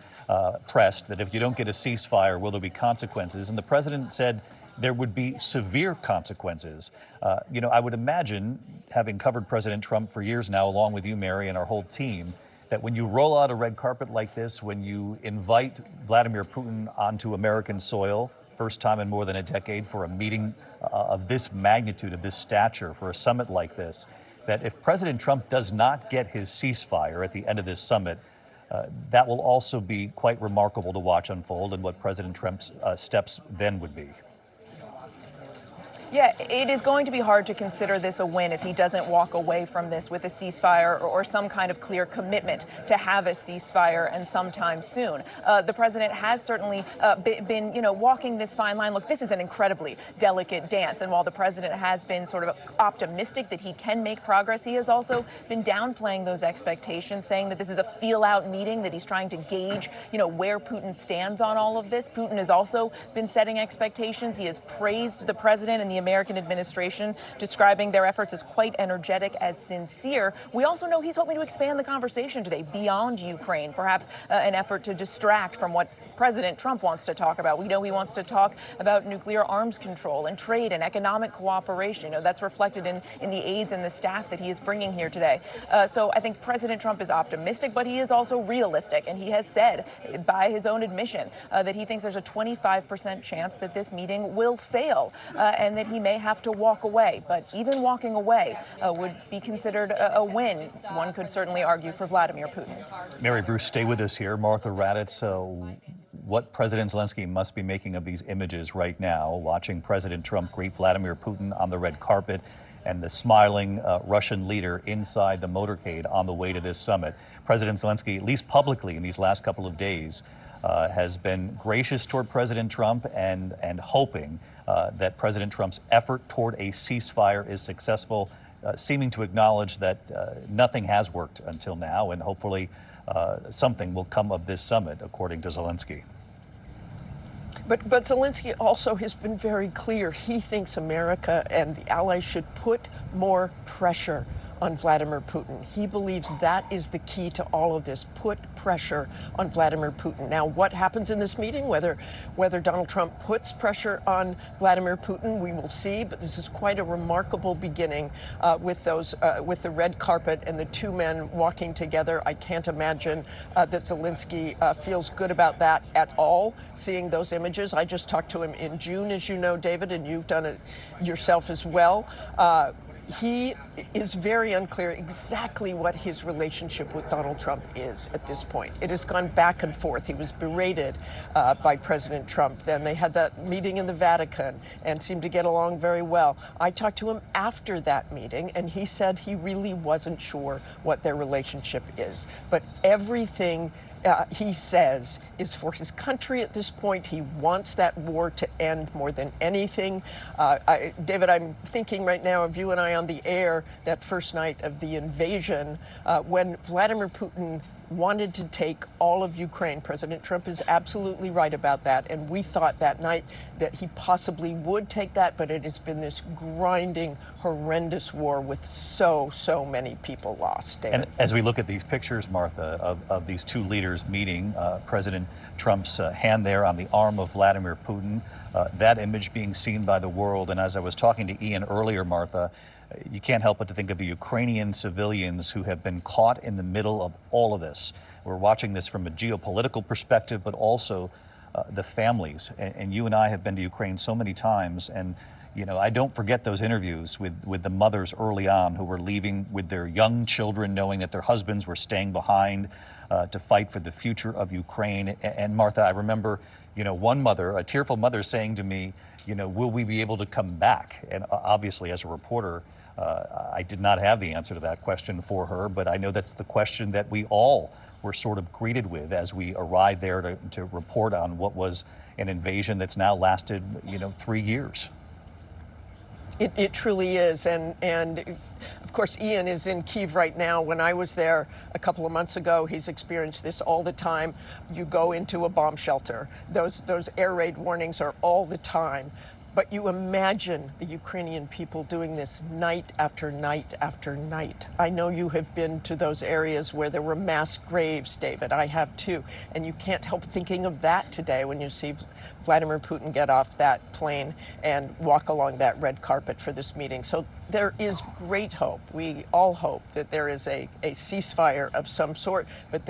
pressed that if you don't get a ceasefire, will there be consequences? And the president said there would be severe consequences. I would imagine, having covered President Trump for years now, along with you, Mary, and our whole team, that when you roll out a red carpet like this, when you invite Vladimir Putin onto American soil, first time in more than a decade for a meeting of this magnitude, of this stature, for a summit like this, that if President Trump does not get his ceasefire at the end of this summit, that will also be quite remarkable to watch unfold, and what President Trump's steps then would be. Yeah, it is going to be hard to consider this a win if he doesn't walk away from this with a ceasefire or some kind of clear commitment to have a ceasefire and sometime soon. The president has certainly been, walking this fine line. Look, this is an incredibly delicate dance. And while the president has been sort of optimistic that he can make progress, he has also been downplaying those expectations, saying that this is a feel-out meeting, that he's trying to gauge, where Putin stands on all of this. Putin has also been setting expectations. He has praised the president and the the American administration, describing their efforts as quite energetic, as sincere. We also know he's hoping to expand the conversation today beyond Ukraine, perhaps an effort to distract from what President Trump wants to talk about. We know he wants to talk about nuclear arms control and trade and economic cooperation. You know, that's reflected in the aides and the staff that he is bringing here today. So I think President Trump is optimistic, but he is also realistic. And he has said, by his own admission, that he thinks there's a 25% chance that this meeting will fail and that he may have to walk away. But even walking away would be considered a win, one could certainly argue, for Vladimir Putin. Mary Bruce, stay with us here. Martha Raddatz, what President Zelenskyy must be making of these images right now, watching President Trump greet Vladimir Putin on the red carpet and the smiling Russian leader inside the motorcade on the way to this summit. President Zelenskyy, at least publicly in these last couple of days, has been gracious toward President Trump and hoping that President Trump's effort toward a ceasefire is successful, seeming to acknowledge that nothing has worked until now, and hopefully something will come of this summit, according to Zelenskyy. But Zelenskyy also has been very clear. He thinks America and the allies should put more pressure on Vladimir Putin. He believes that is the key to all of this, put pressure on Vladimir Putin. Now, what happens in this meeting, whether Donald Trump puts pressure on Vladimir Putin, we will see, but this is quite a remarkable beginning with the red carpet and the two men walking together. I can't imagine that Zelenskyy feels good about that at all, seeing those images. I just talked to him in June, as you know, David, and you've done it yourself as well. He is very unclear exactly what his relationship with Donald Trump is at this point. It has gone back and forth. He was berated by President Trump. Then they had that meeting in the Vatican and seemed to get along very well. I talked to him after that meeting, and he said he really wasn't sure what their relationship is. But everything he says is for his country at this point. He wants that war to end more than anything. David, I'm thinking right now of you and I on the air that first night of the invasion when Vladimir Putin wanted to take all of Ukraine. President Trump is absolutely right about that. And we thought that night that he possibly would take that, but it has been this grinding, horrendous war with so many people lost, David. And as we look at these pictures, Martha, of these two leaders meeting, President Trump's hand there on the arm of Vladimir Putin, that image being seen by the world. And as I was talking to Ian earlier, Martha, you can't help but to think of the Ukrainian civilians who have been caught in the middle of all of this. We're watching this from a geopolitical perspective, but also the families. And you and I have been to Ukraine so many times, and you know, I don't forget those interviews with the mothers early on who were leaving with their young children, knowing that their husbands were staying behind to fight for the future of Ukraine. And Martha, I remember, you know, one mother, a tearful mother, saying to me, you know, will we be able to come back? And obviously, as a reporter, I did not have the answer to that question for her, but I know that's the question that we all were sort of greeted with as we arrived there to report on what was an invasion that's now lasted, you know, 3 years. It truly is, and of course Ian is in Kyiv right now. When I was there a couple of months ago, he's experienced this all the time. You go into a bomb shelter. Those air raid warnings are all the time. But you imagine the Ukrainian people doing this night after night after night. I know you have been to those areas where there were mass graves, David. I have too. And you can't help thinking of that today when you see Vladimir Putin get off that plane and walk along that red carpet for this meeting. So there is great hope. We all hope that there is a ceasefire of some sort. But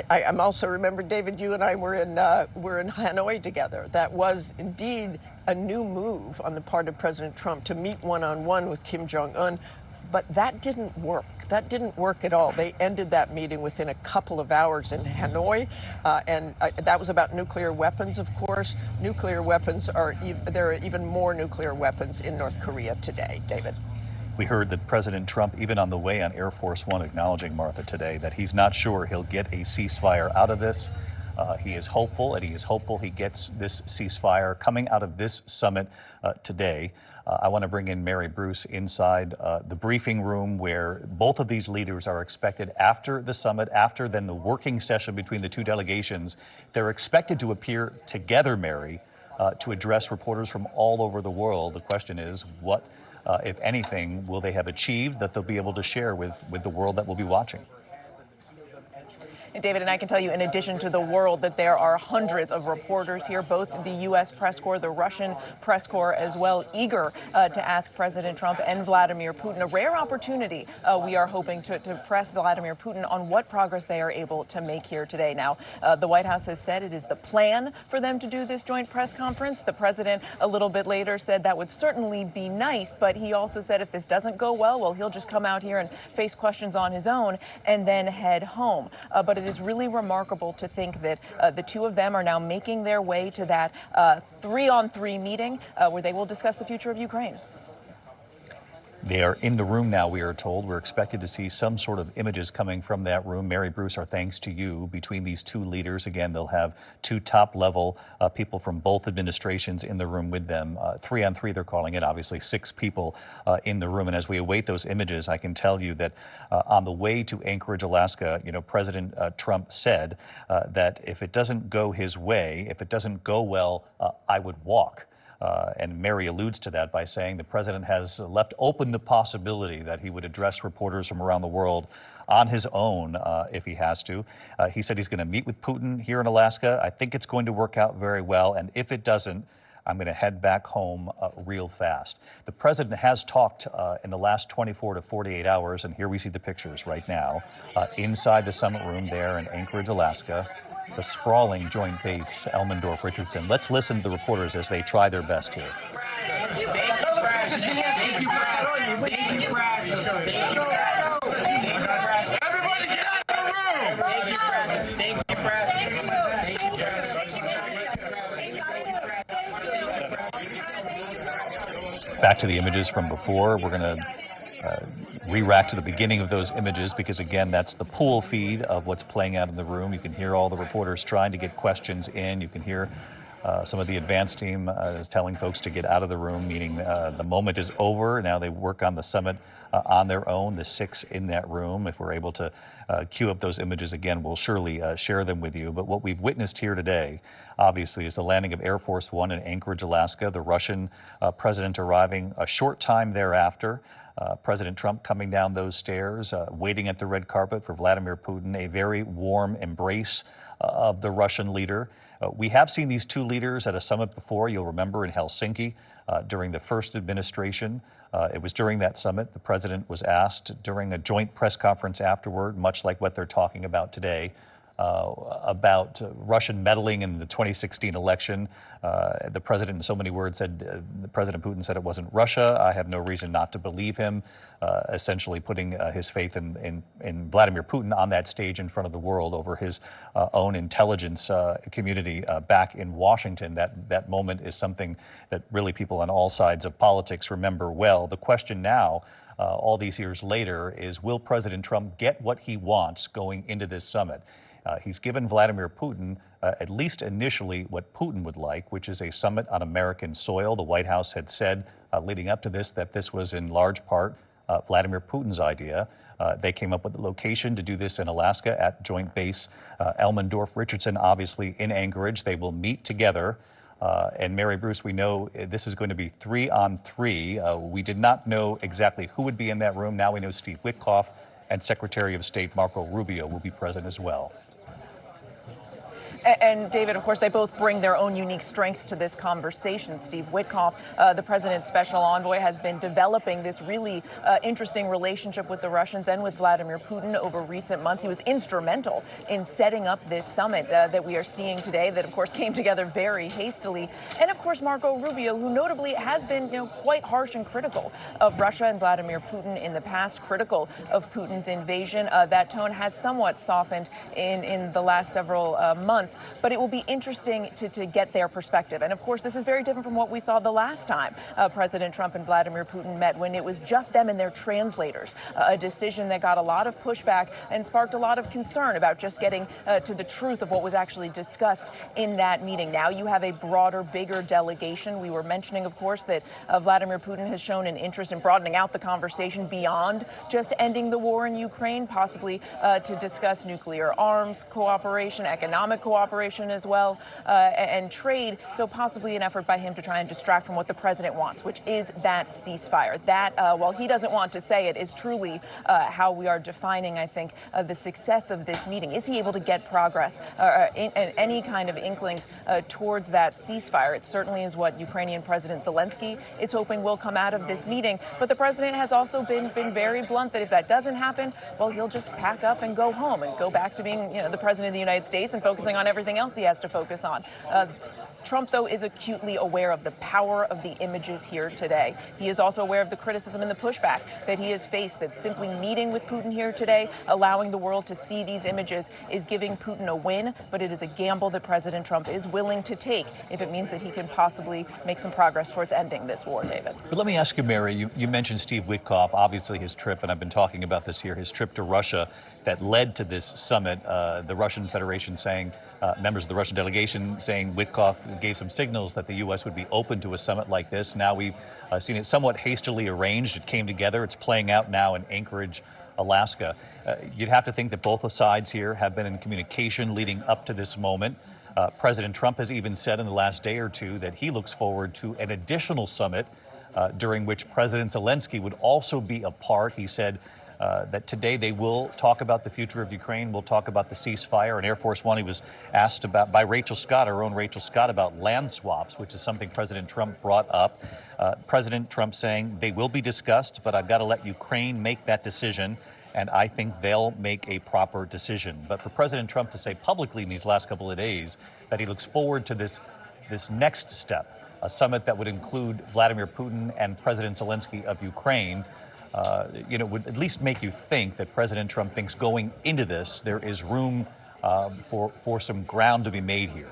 I'm also remember, David, you and I were in Hanoi together. That was indeed a new move on the part of President Trump to meet one-on-one with Kim Jong-un, but that didn't work. That didn't work at all. They ended that meeting within a couple of hours in Hanoi, and that was about nuclear weapons, of course. Nuclear weapons there are even more nuclear weapons in North Korea today, David. We heard that President Trump, even on the way on Air Force One, acknowledging, Martha, today that he's not sure he'll get a ceasefire out of this. He is hopeful, and he is hopeful he gets this ceasefire coming out of this summit today. I want to bring in Mary Bruce inside the briefing room where both of these leaders are expected after the summit, after then the working session between the two delegations. They're expected to appear together, Mary, to address reporters from all over the world. The question is, what, if anything, will they have achieved that they'll be able to share with the world that will be watching? And David, and I can tell you, in addition to the world, that there are hundreds of reporters here, both the U.S. press corps, the Russian press corps as well, eager to ask President Trump and Vladimir Putin. A rare opportunity, we are hoping to press Vladimir Putin on what progress they are able to make here today. Now, the White House has said it is the plan for them to do this joint press conference. The president, a little bit later, said that would certainly be nice, but he also said if this doesn't go well, he'll just come out here and face questions on his own and then head home. But it is really remarkable to think that the two of them are now making their way to that 3-on-3 meeting where they will discuss the future of Ukraine. They are in the room now, we are told. We're expected to see some sort of images coming from that room. Mary Bruce, our thanks to you. Between these two leaders, again, they'll have two top-level people from both administrations in the room with them. 3-on-3, they're calling it, obviously 6 people in the room. And as we await those images, I can tell you that on the way to Anchorage, Alaska, President Trump said that if it doesn't go his way, if it doesn't go well, I would walk. And Mary alludes to that by saying the president has left open the possibility that he would address reporters from around the world on his own if he has to. He said he's going to meet with Putin here in Alaska. I think it's going to work out very well. And if it doesn't, I'm going to head back home real fast. The president has talked in the last 24 to 48 hours, and here we see the pictures right now inside the summit room there in Anchorage, Alaska. The sprawling joint base, Elmendorf-Richardson. Let's listen to the reporters as they try their best here. Thank you, press. Thank you, press. Everybody get out of the room! Thank you, press. Thank you, press. Back to the images from before. We're going to re-rack to the beginning of those images because, again, that's the pool feed of what's playing out in the room. You can hear all the reporters trying to get questions in. You can hear some of the advance team is telling folks to get out of the room, meaning the moment is over. Now they work on the summit on their own, the 6 in that room. If we're able to cue up those images again, we'll surely share them with you. But what we've witnessed here today, obviously, is the landing of Air Force One in Anchorage, Alaska, the Russian president arriving a short time thereafter. President Trump coming down those stairs, waiting at the red carpet for Vladimir Putin, a very warm embrace of the Russian leader. We have seen these two leaders at a summit before. You'll remember in Helsinki during the first administration. It was during that summit the president was asked during a joint press conference afterward, much like what they're talking about today, about Russian meddling in the 2016 election. The president, in so many words, said, President Putin said it wasn't Russia. I have no reason not to believe him, essentially putting his faith in Vladimir Putin on that stage in front of the world over his own intelligence community back in Washington. That moment is something that really people on all sides of politics remember well. The question now, all these years later, is will President Trump get what he wants going into this summit? He's given Vladimir Putin, at least initially, what Putin would like, which is a summit on American soil. The White House had said leading up to this that this was in large part Vladimir Putin's idea. They came up with the location to do this in Alaska at Joint Base Elmendorf-Richardson, obviously in Anchorage. They will meet together. And Mary Bruce, we know this is going to be 3-on-3. We did not know exactly who would be in that room. Now we know Steve Witkoff and Secretary of State Marco Rubio will be present as well. And David, of course, they both bring their own unique strengths to this conversation. Steve Witkoff, the president's special envoy, has been developing this really interesting relationship with the Russians and with Vladimir Putin over recent months. He was instrumental in setting up this summit that we are seeing today that, of course, came together very hastily. And, of course, Marco Rubio, who notably has been, quite harsh and critical of Russia and Vladimir Putin in the past, critical of Putin's invasion. That tone has somewhat softened in the last several months. But it will be interesting to get their perspective. And of course, this is very different from what we saw the last time President Trump and Vladimir Putin met, when it was just them and their translators, a decision that got a lot of pushback and sparked a lot of concern about just getting to the truth of what was actually discussed in that meeting. Now you have a broader, bigger delegation. We were mentioning, of course, that Vladimir Putin has shown an interest in broadening out the conversation beyond just ending the war in Ukraine, possibly to discuss nuclear arms cooperation, economic cooperation, cooperation as well, and trade. So possibly an effort by him to try and distract from what the president wants, which is that ceasefire. That, while he doesn't want to say it, is truly how we are defining, I think, the success of this meeting. Is he able to get progress and any kind of inklings towards that ceasefire? It certainly is what Ukrainian President Zelenskyy is hoping will come out of this meeting. But the president has also been very blunt that if that doesn't happen, well, he'll just pack up and go home and go back to being, the president of the United States and focusing on everything else he has to focus on. Trump, though, is acutely aware of the power of the images here today. He is also aware of the criticism and the pushback that he has faced, that simply meeting with Putin here today, allowing the world to see these images, is giving Putin a win, but it is a gamble that President Trump is willing to take if it means that he can possibly make some progress towards ending this war, David. But let me ask you, Mary, you mentioned Steve Witkoff, obviously his trip, and I've been talking about this here, his trip to Russia that led to this summit, the Russian Federation saying, members of the Russian delegation saying Witkoff gave some signals that the U.S. would be open to a summit like this. Now we've seen it somewhat hastily arranged. It came together. It's playing out now in Anchorage, Alaska. You'd have to think that both sides here have been in communication leading up to this moment. President Trump has even said in the last day or two that he looks forward to an additional summit during which President Zelenskyy would also be a part. He said that today they will talk about the future of Ukraine. We'll talk about the ceasefire. And Air Force One, he was asked about by Rachel Scott, our own Rachel Scott, about land swaps, which is something President Trump brought up. President Trump saying they will be discussed, but I've got to let Ukraine make that decision. And I think they'll make a proper decision. But for President Trump to say publicly in these last couple of days that he looks forward to this next step, a summit that would include Vladimir Putin and President Zelenskyy of Ukraine, would at least make you think that President Trump thinks going into this, there is room for some ground to be made here.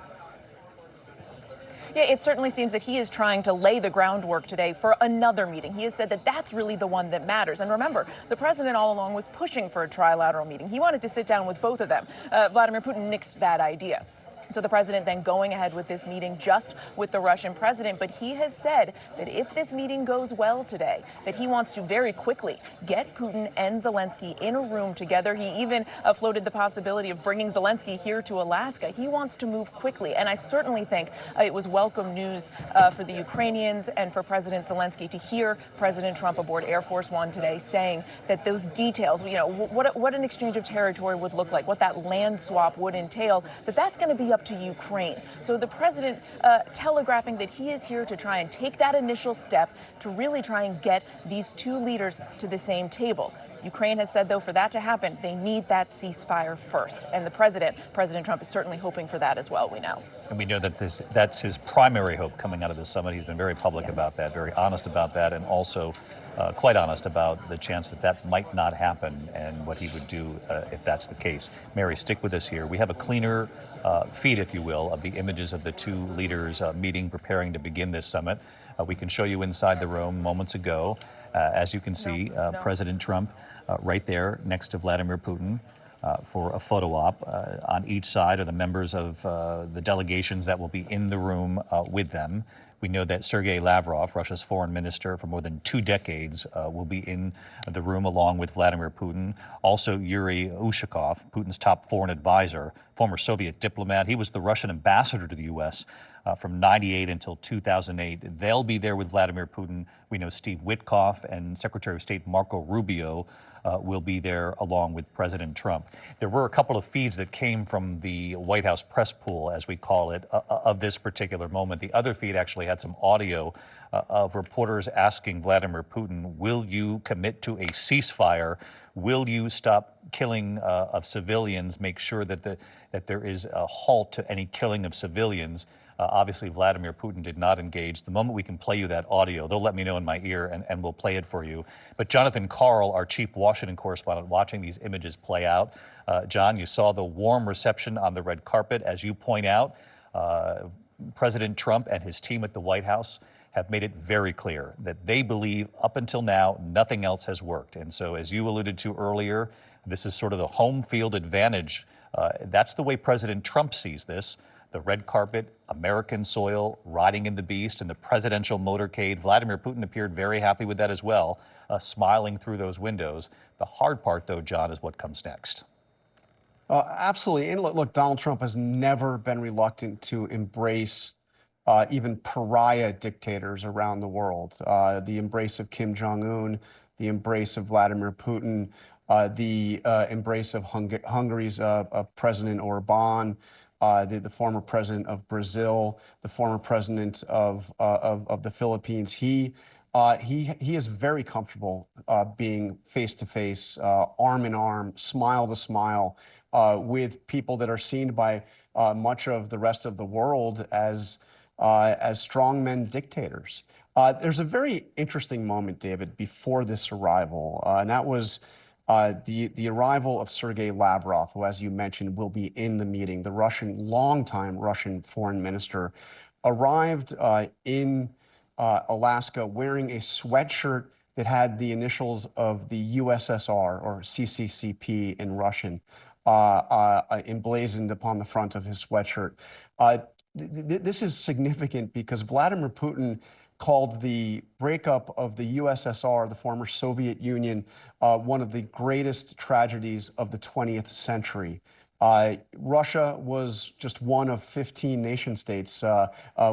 Yeah, it certainly seems that he is trying to lay the groundwork today for another meeting. He has said that that's really the one that matters. And remember, the president all along was pushing for a trilateral meeting. He wanted to sit down with both of them. Vladimir Putin nixed that idea. So the president then going ahead with this meeting just with the Russian president. But he has said that if this meeting goes well today, that he wants to very quickly get Putin and Zelenskyy in a room together. He even floated the possibility of bringing Zelenskyy here to Alaska. He wants to move quickly. And I certainly think it was welcome news for the Ukrainians and for President Zelenskyy to hear President Trump aboard Air Force One today saying that those details, what an exchange of territory would look like, what that land swap would entail, that's going to be up to Ukraine. So the president telegraphing that he is here to try and take that initial step to really try and get these two leaders to the same table. Ukraine has said, though, for that to happen, they need that ceasefire first. And the President Trump, is certainly hoping for that as well, we know. And we know that that's his primary hope coming out of this summit. He's been very public about that, very honest about that, and also quite honest about the chance that might not happen and what he would do if that's the case. Mary, stick with us here. We have a cleaner feed, if you will, of the images of the two leaders meeting, preparing to begin this summit. We can show you inside the room moments ago. As you can see, President Trump right there next to Vladimir Putin for a photo op. On each side are the members of the delegations that will be in the room with them. We know that Sergei Lavrov, Russia's foreign minister for more than 2 decades, will be in the room along with Vladimir Putin. Also, Yuri Ushakov, Putin's top foreign advisor, former Soviet diplomat. He was the Russian ambassador to the U.S. From 98 until 2008. They'll be there with Vladimir Putin. We know Steve Witkoff and Secretary of State Marco Rubio will be there along with President Trump. There were a couple of feeds that came from the White House press pool, as we call it, of this particular moment. The other feed actually had some audio of reporters asking Vladimir Putin, will you commit to a ceasefire? Will you stop killing of civilians, make sure that there is a halt to any killing of civilians? Obviously, Vladimir Putin did not engage. The moment we can play you that audio, they'll let me know in my ear and we'll play it for you. But Jonathan Karl, our chief Washington correspondent, watching these images play out. John, you saw the warm reception on the red carpet. As you point out, President Trump and his team at the White House have made it very clear that they believe up until now nothing else has worked. And so, as you alluded to earlier, this is sort of the home field advantage. That's the way President Trump sees this. The red carpet, American soil, riding in the beast, and the presidential motorcade. Vladimir Putin appeared very happy with that as well, smiling through those windows. The hard part, though, John, is what comes next. Absolutely. And look, Donald Trump has never been reluctant to embrace even pariah dictators around the world. The embrace of Kim Jong-un, the embrace of Vladimir Putin, the embrace of Hungary's President Orban, the former president of Brazil, the former president of the Philippines. He is very comfortable being face to face, arm in arm, smile to smile, with people that are seen by much of the rest of the world as strongmen dictators. There's a very interesting moment, David, before this arrival, and that was the arrival of Sergei Lavrov, who, as you mentioned, will be in the meeting. The longtime Russian foreign minister arrived in Alaska wearing a sweatshirt that had the initials of the USSR, or CCCP in Russian, emblazoned upon the front of his sweatshirt. This is significant because Vladimir Putin called the breakup of the USSR, the former Soviet Union, one of the greatest tragedies of the 20th century. Russia was just one of 15 nation states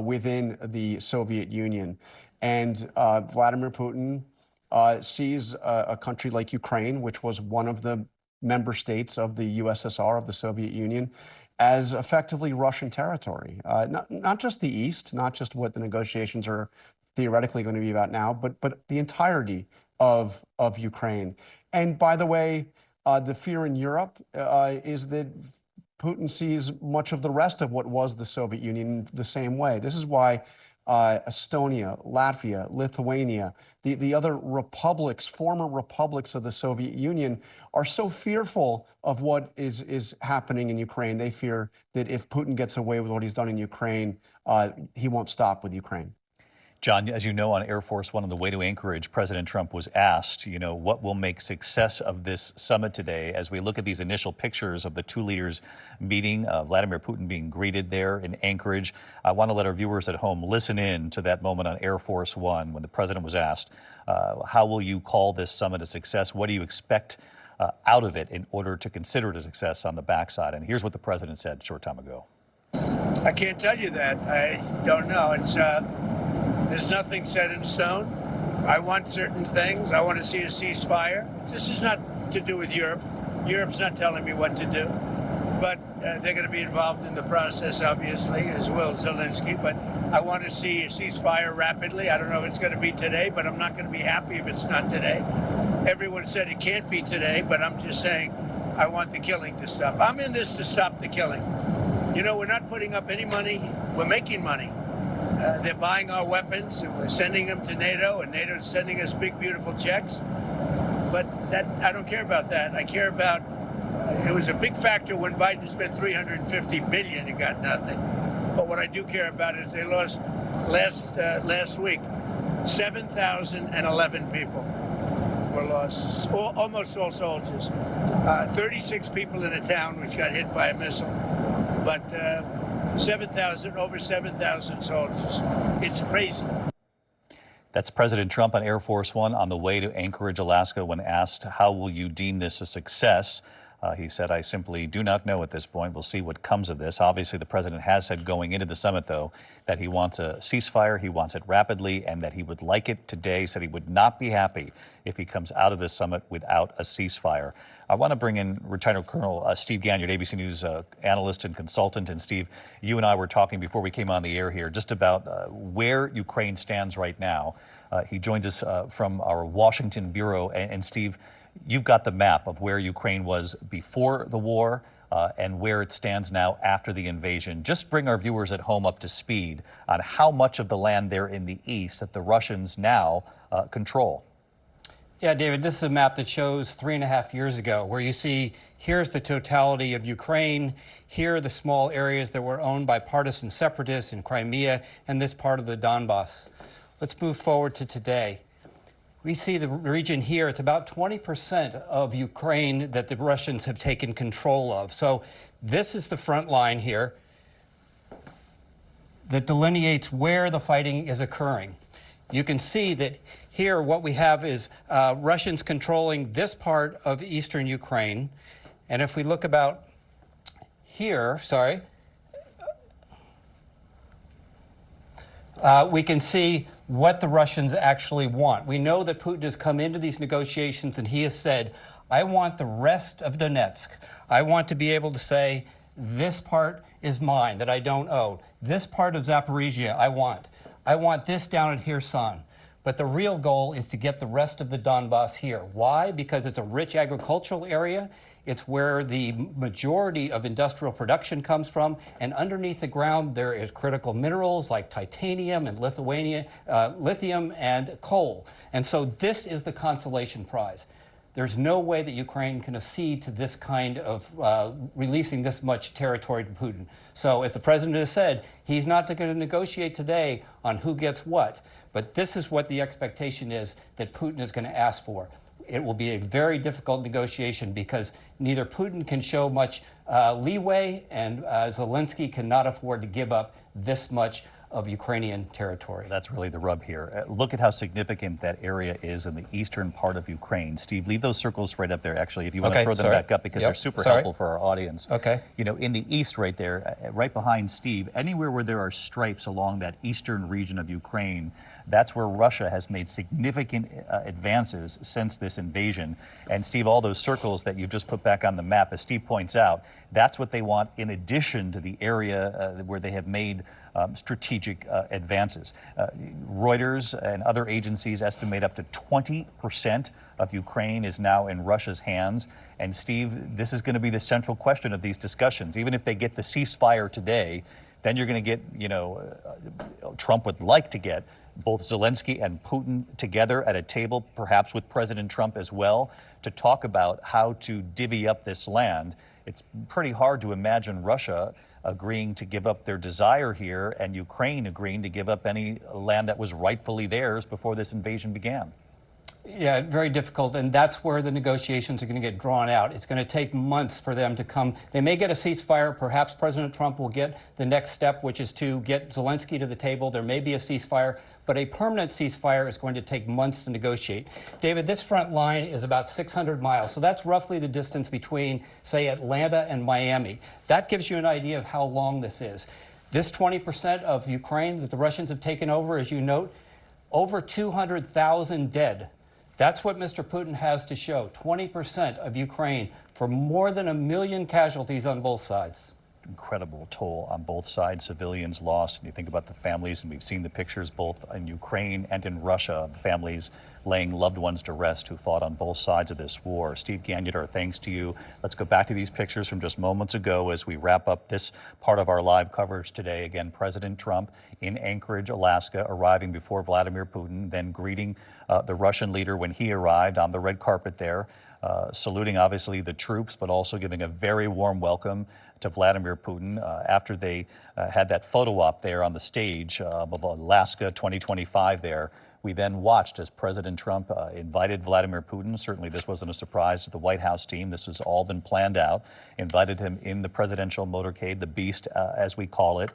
within the Soviet Union. And Vladimir Putin sees a country like Ukraine, which was one of the member states of the USSR, of the Soviet Union, as effectively Russian territory. Not just the East, not just what the negotiations are theoretically going to be about now, but the entirety of Ukraine. And by the way, the fear in Europe is that Putin sees much of the rest of what was the Soviet Union the same way. This is why Estonia, Latvia, Lithuania, the other republics, former republics of the Soviet Union, are so fearful of what is happening in Ukraine. They fear that if Putin gets away with what he's done in Ukraine, he won't stop with Ukraine. John, as you know, on Air Force One on the way to Anchorage, President Trump was asked, what will make success of this summit today? As we look at these initial pictures of the two leaders meeting, Vladimir Putin being greeted there in Anchorage, I want to let our viewers at home listen in to that moment on Air Force One when the president was asked, how will you call this summit a success? What do you expect out of it in order to consider it a success on the backside? And here's what the president said a short time ago. I can't tell you that. I don't know. There's nothing set in stone. I want certain things. I want to see a ceasefire. This is not to do with Europe. Europe's not telling me what to do. But they're going to be involved in the process, obviously, as will Zelenskyy. But I want to see a ceasefire rapidly. I don't know if it's going to be today, but I'm not going to be happy if it's not today. Everyone said it can't be today, but I'm just saying I want the killing to stop. I'm in this to stop the killing. We're not putting up any money. We're making money. They're buying our weapons, and we're sending them to NATO, and NATO's sending us big, beautiful checks. But I don't care about that. I care about, it was a big factor when Biden spent $350 billion and got nothing. But what I do care about is they lost last week, 7,011 people were lost, almost all soldiers. 36 people in a town which got hit by a missile. But over 7,000 soldiers. It's crazy. That's President Trump on Air Force One on the way to Anchorage, Alaska, when asked, how will you deem this a success? He said, I simply do not know at this point. We'll see what comes of this. Obviously, the president has said going into the summit, though, that he wants a ceasefire, he wants it rapidly, and that he would like it today. Said he would not be happy if he comes out of this summit without a ceasefire. I want to bring in Retired Colonel Steve Ganyard, ABC News analyst and consultant. And Steve, you and I were talking before we came on the air here just about where Ukraine stands right now. He joins us from our Washington bureau. And Steve, you've got the map of where Ukraine was before the war and where it stands now after the invasion. Just bring our viewers at home up to speed on how much of the land there in the east that the Russians now control. Yeah, David, this is a map that shows 3.5 years ago, where you see here's the totality of Ukraine, here are the small areas that were owned by partisan separatists in Crimea and this part of the Donbass. Let's move forward to today. We see the region here, it's about 20% of Ukraine that the Russians have taken control of. So this is the front line here that delineates where the fighting is occurring. You can see that here what we have is Russians controlling this part of eastern Ukraine. And if we look about here, we can see what the Russians actually want. We know that Putin has come into these negotiations and he has said, I want the rest of Donetsk. I want to be able to say, this part is mine that I don't own. This part of Zaporizhia I want. I want this down at Kherson. But the real goal is to get the rest of the Donbass here. Why? Because it's a rich agricultural area. It's where the majority of industrial production comes from. And underneath the ground, there is critical minerals like titanium and lithium and coal. And so this is the consolation prize. There's no way that Ukraine can accede to this kind of releasing this much territory to Putin. So as the president has said, he's not going to negotiate today on who gets what. But this is what the expectation is that Putin is going to ask for. It will be a very difficult negotiation because neither Putin can show much leeway and Zelenskyy cannot afford to give up this much of Ukrainian territory. That's really the rub here. Look at how significant that area is in the eastern part of Ukraine. Steve, leave those circles right up there, actually, if you want to throw them back up, because they're super helpful for our audience. Okay. You know, in the east right there, right behind Steve, anywhere where there are stripes along that eastern region of Ukraine, that's where Russia has made significant advances since this invasion. And Steve, all those circles that you just put back on the map, as Steve points out, that's what they want in addition to the area where they have made strategic advances. Reuters and other agencies estimate up to 20% of Ukraine is now in Russia's hands. And Steve, this is going to be the central question of these discussions. Even if they get the ceasefire today, then you're going to get, you know, Trump would like to get both Zelenskyy and Putin together at a table, perhaps with President Trump as well, to talk about how to divvy up this land. It's pretty hard to imagine Russia agreeing to give up their desire here and Ukraine agreeing to give up any land that was rightfully theirs before this invasion began. Yeah, very difficult, and that's where the negotiations are going to get drawn out. It's going to take months for them to come. They may get a ceasefire. Perhaps President Trump will get the next step, which is to get Zelenskyy to the table. There may be a ceasefire, but a permanent ceasefire is going to take months to negotiate. David, this front line is about 600 miles, so that's roughly the distance between, say, Atlanta and Miami. That gives you an idea of how long this is. This 20% of Ukraine that the Russians have taken over, as you note, over 200,000 dead. That's what Mr. Putin has to show, 20% of Ukraine for more than 1 million casualties on both sides. Incredible toll on both sides, civilians lost. And you think about the families, and we've seen the pictures both in Ukraine and in Russia, families laying loved ones to rest who fought on both sides of this war. Steve Gagnon, our thanks to you. Let's go back to these pictures from just moments ago as we wrap up this part of our live coverage today. Again, President Trump in Anchorage, Alaska, arriving before Vladimir Putin, then greeting the Russian leader when he arrived on the red carpet there, saluting obviously the troops, but also giving a very warm welcome to Vladimir Putin after they had that photo op there on the stage of Alaska 2025 there. We then watched as President Trump invited Vladimir Putin. Certainly this wasn't a surprise to the White House team. This has all been planned out. Invited him in the presidential motorcade, the Beast as we call it,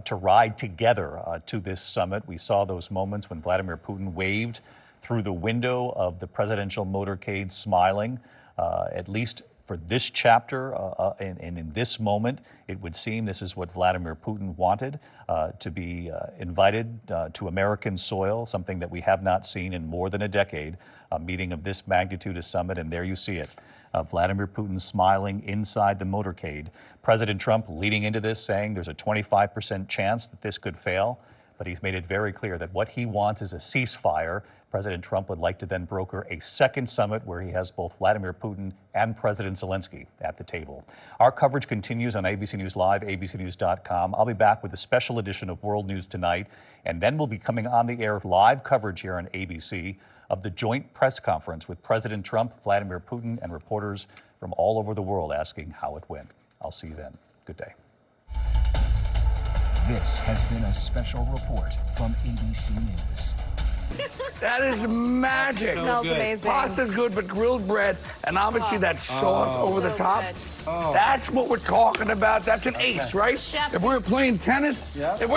to ride together to this summit. We saw those moments when Vladimir Putin waved through the window of the presidential motorcade smiling, at least for this chapter and in this moment. It would seem this is what Vladimir Putin wanted, to be invited to American soil, something that we have not seen in more than a decade, a meeting of this magnitude, a summit, and there you see it. Vladimir Putin smiling inside the motorcade. President Trump leading into this saying there's a 25% chance that this could fail, but he's made it very clear that what he wants is a ceasefire. President Trump would like to then broker a second summit where he has both Vladimir Putin and President Zelenskyy at the table. Our coverage continues on ABC News Live, abcnews.com. I'll be back with a special edition of World News Tonight, and then we'll be coming on the air live coverage here on ABC of the joint press conference with President Trump, Vladimir Putin, and reporters from all over the world asking how it went. I'll see you then. Good day. This has been a special report from ABC News. That is magic. Smells amazing. Pasta's good, but grilled bread, and obviously that sauce over the top. Good. That's what we're talking about. That's an ace, right? Chef. If we were playing tennis, that's an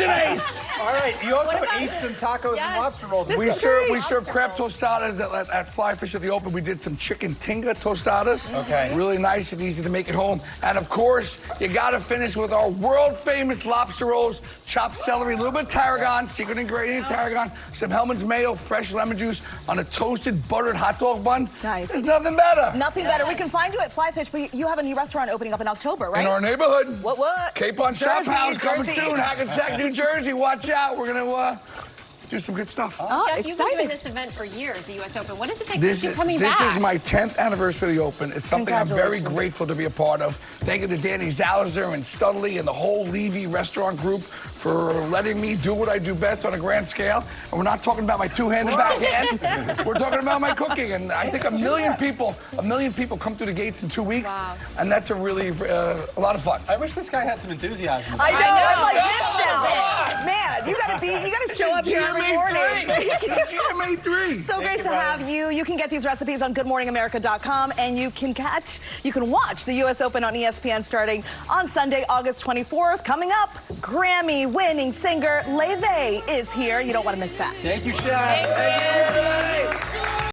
ace. All right, you also aced some tacos and lobster rolls. We serve crab tostadas at Fly Fish at the Open. We did some chicken tinga tostadas. Okay. Really nice and easy to make at home. And of course, you gotta finish with our world famous lobster rolls, chopped celery, a little bit of tarragon, secret ingredient tarragon, some Hellman's mayo, fresh lemon juice on a toasted buttered hot dog bun. Nice. There's nothing better. Nothing better. We can find you at Fly Fish, but you have a new restaurant opening up in October, right? In our neighborhood. What? Cape on Shop Jersey, House coming Jersey. soon. Hackensack, New Jersey. Watch out. We're gonna do some good stuff. Oh, Jeff, you've been doing exciting. this event for years, the U.S. Open. What does it take to This keep coming is back? my 10th anniversary of the Open. It's something I'm very grateful to be a part of. Thank you to Danny Zalazar and Studley and the whole Levy restaurant group for letting me do what I do best on a grand scale. And we're not talking about my two-handed backhand. We're talking about my cooking. And I think a million people come through the gates in 2 weeks. Wow. And that's a really a lot of fun. I wish this guy had some enthusiasm. I know. I'm like this now. Man, you gotta show up here every morning. GMA 3. So great to have you. You can get these recipes on GoodMorningAmerica.com, and you can watch the U.S. Open on ESPN starting on Sunday, August 24th. Coming up, Grammy-winning singer Leve is here. You don't want to miss that. Thank you, Chef. Thank you.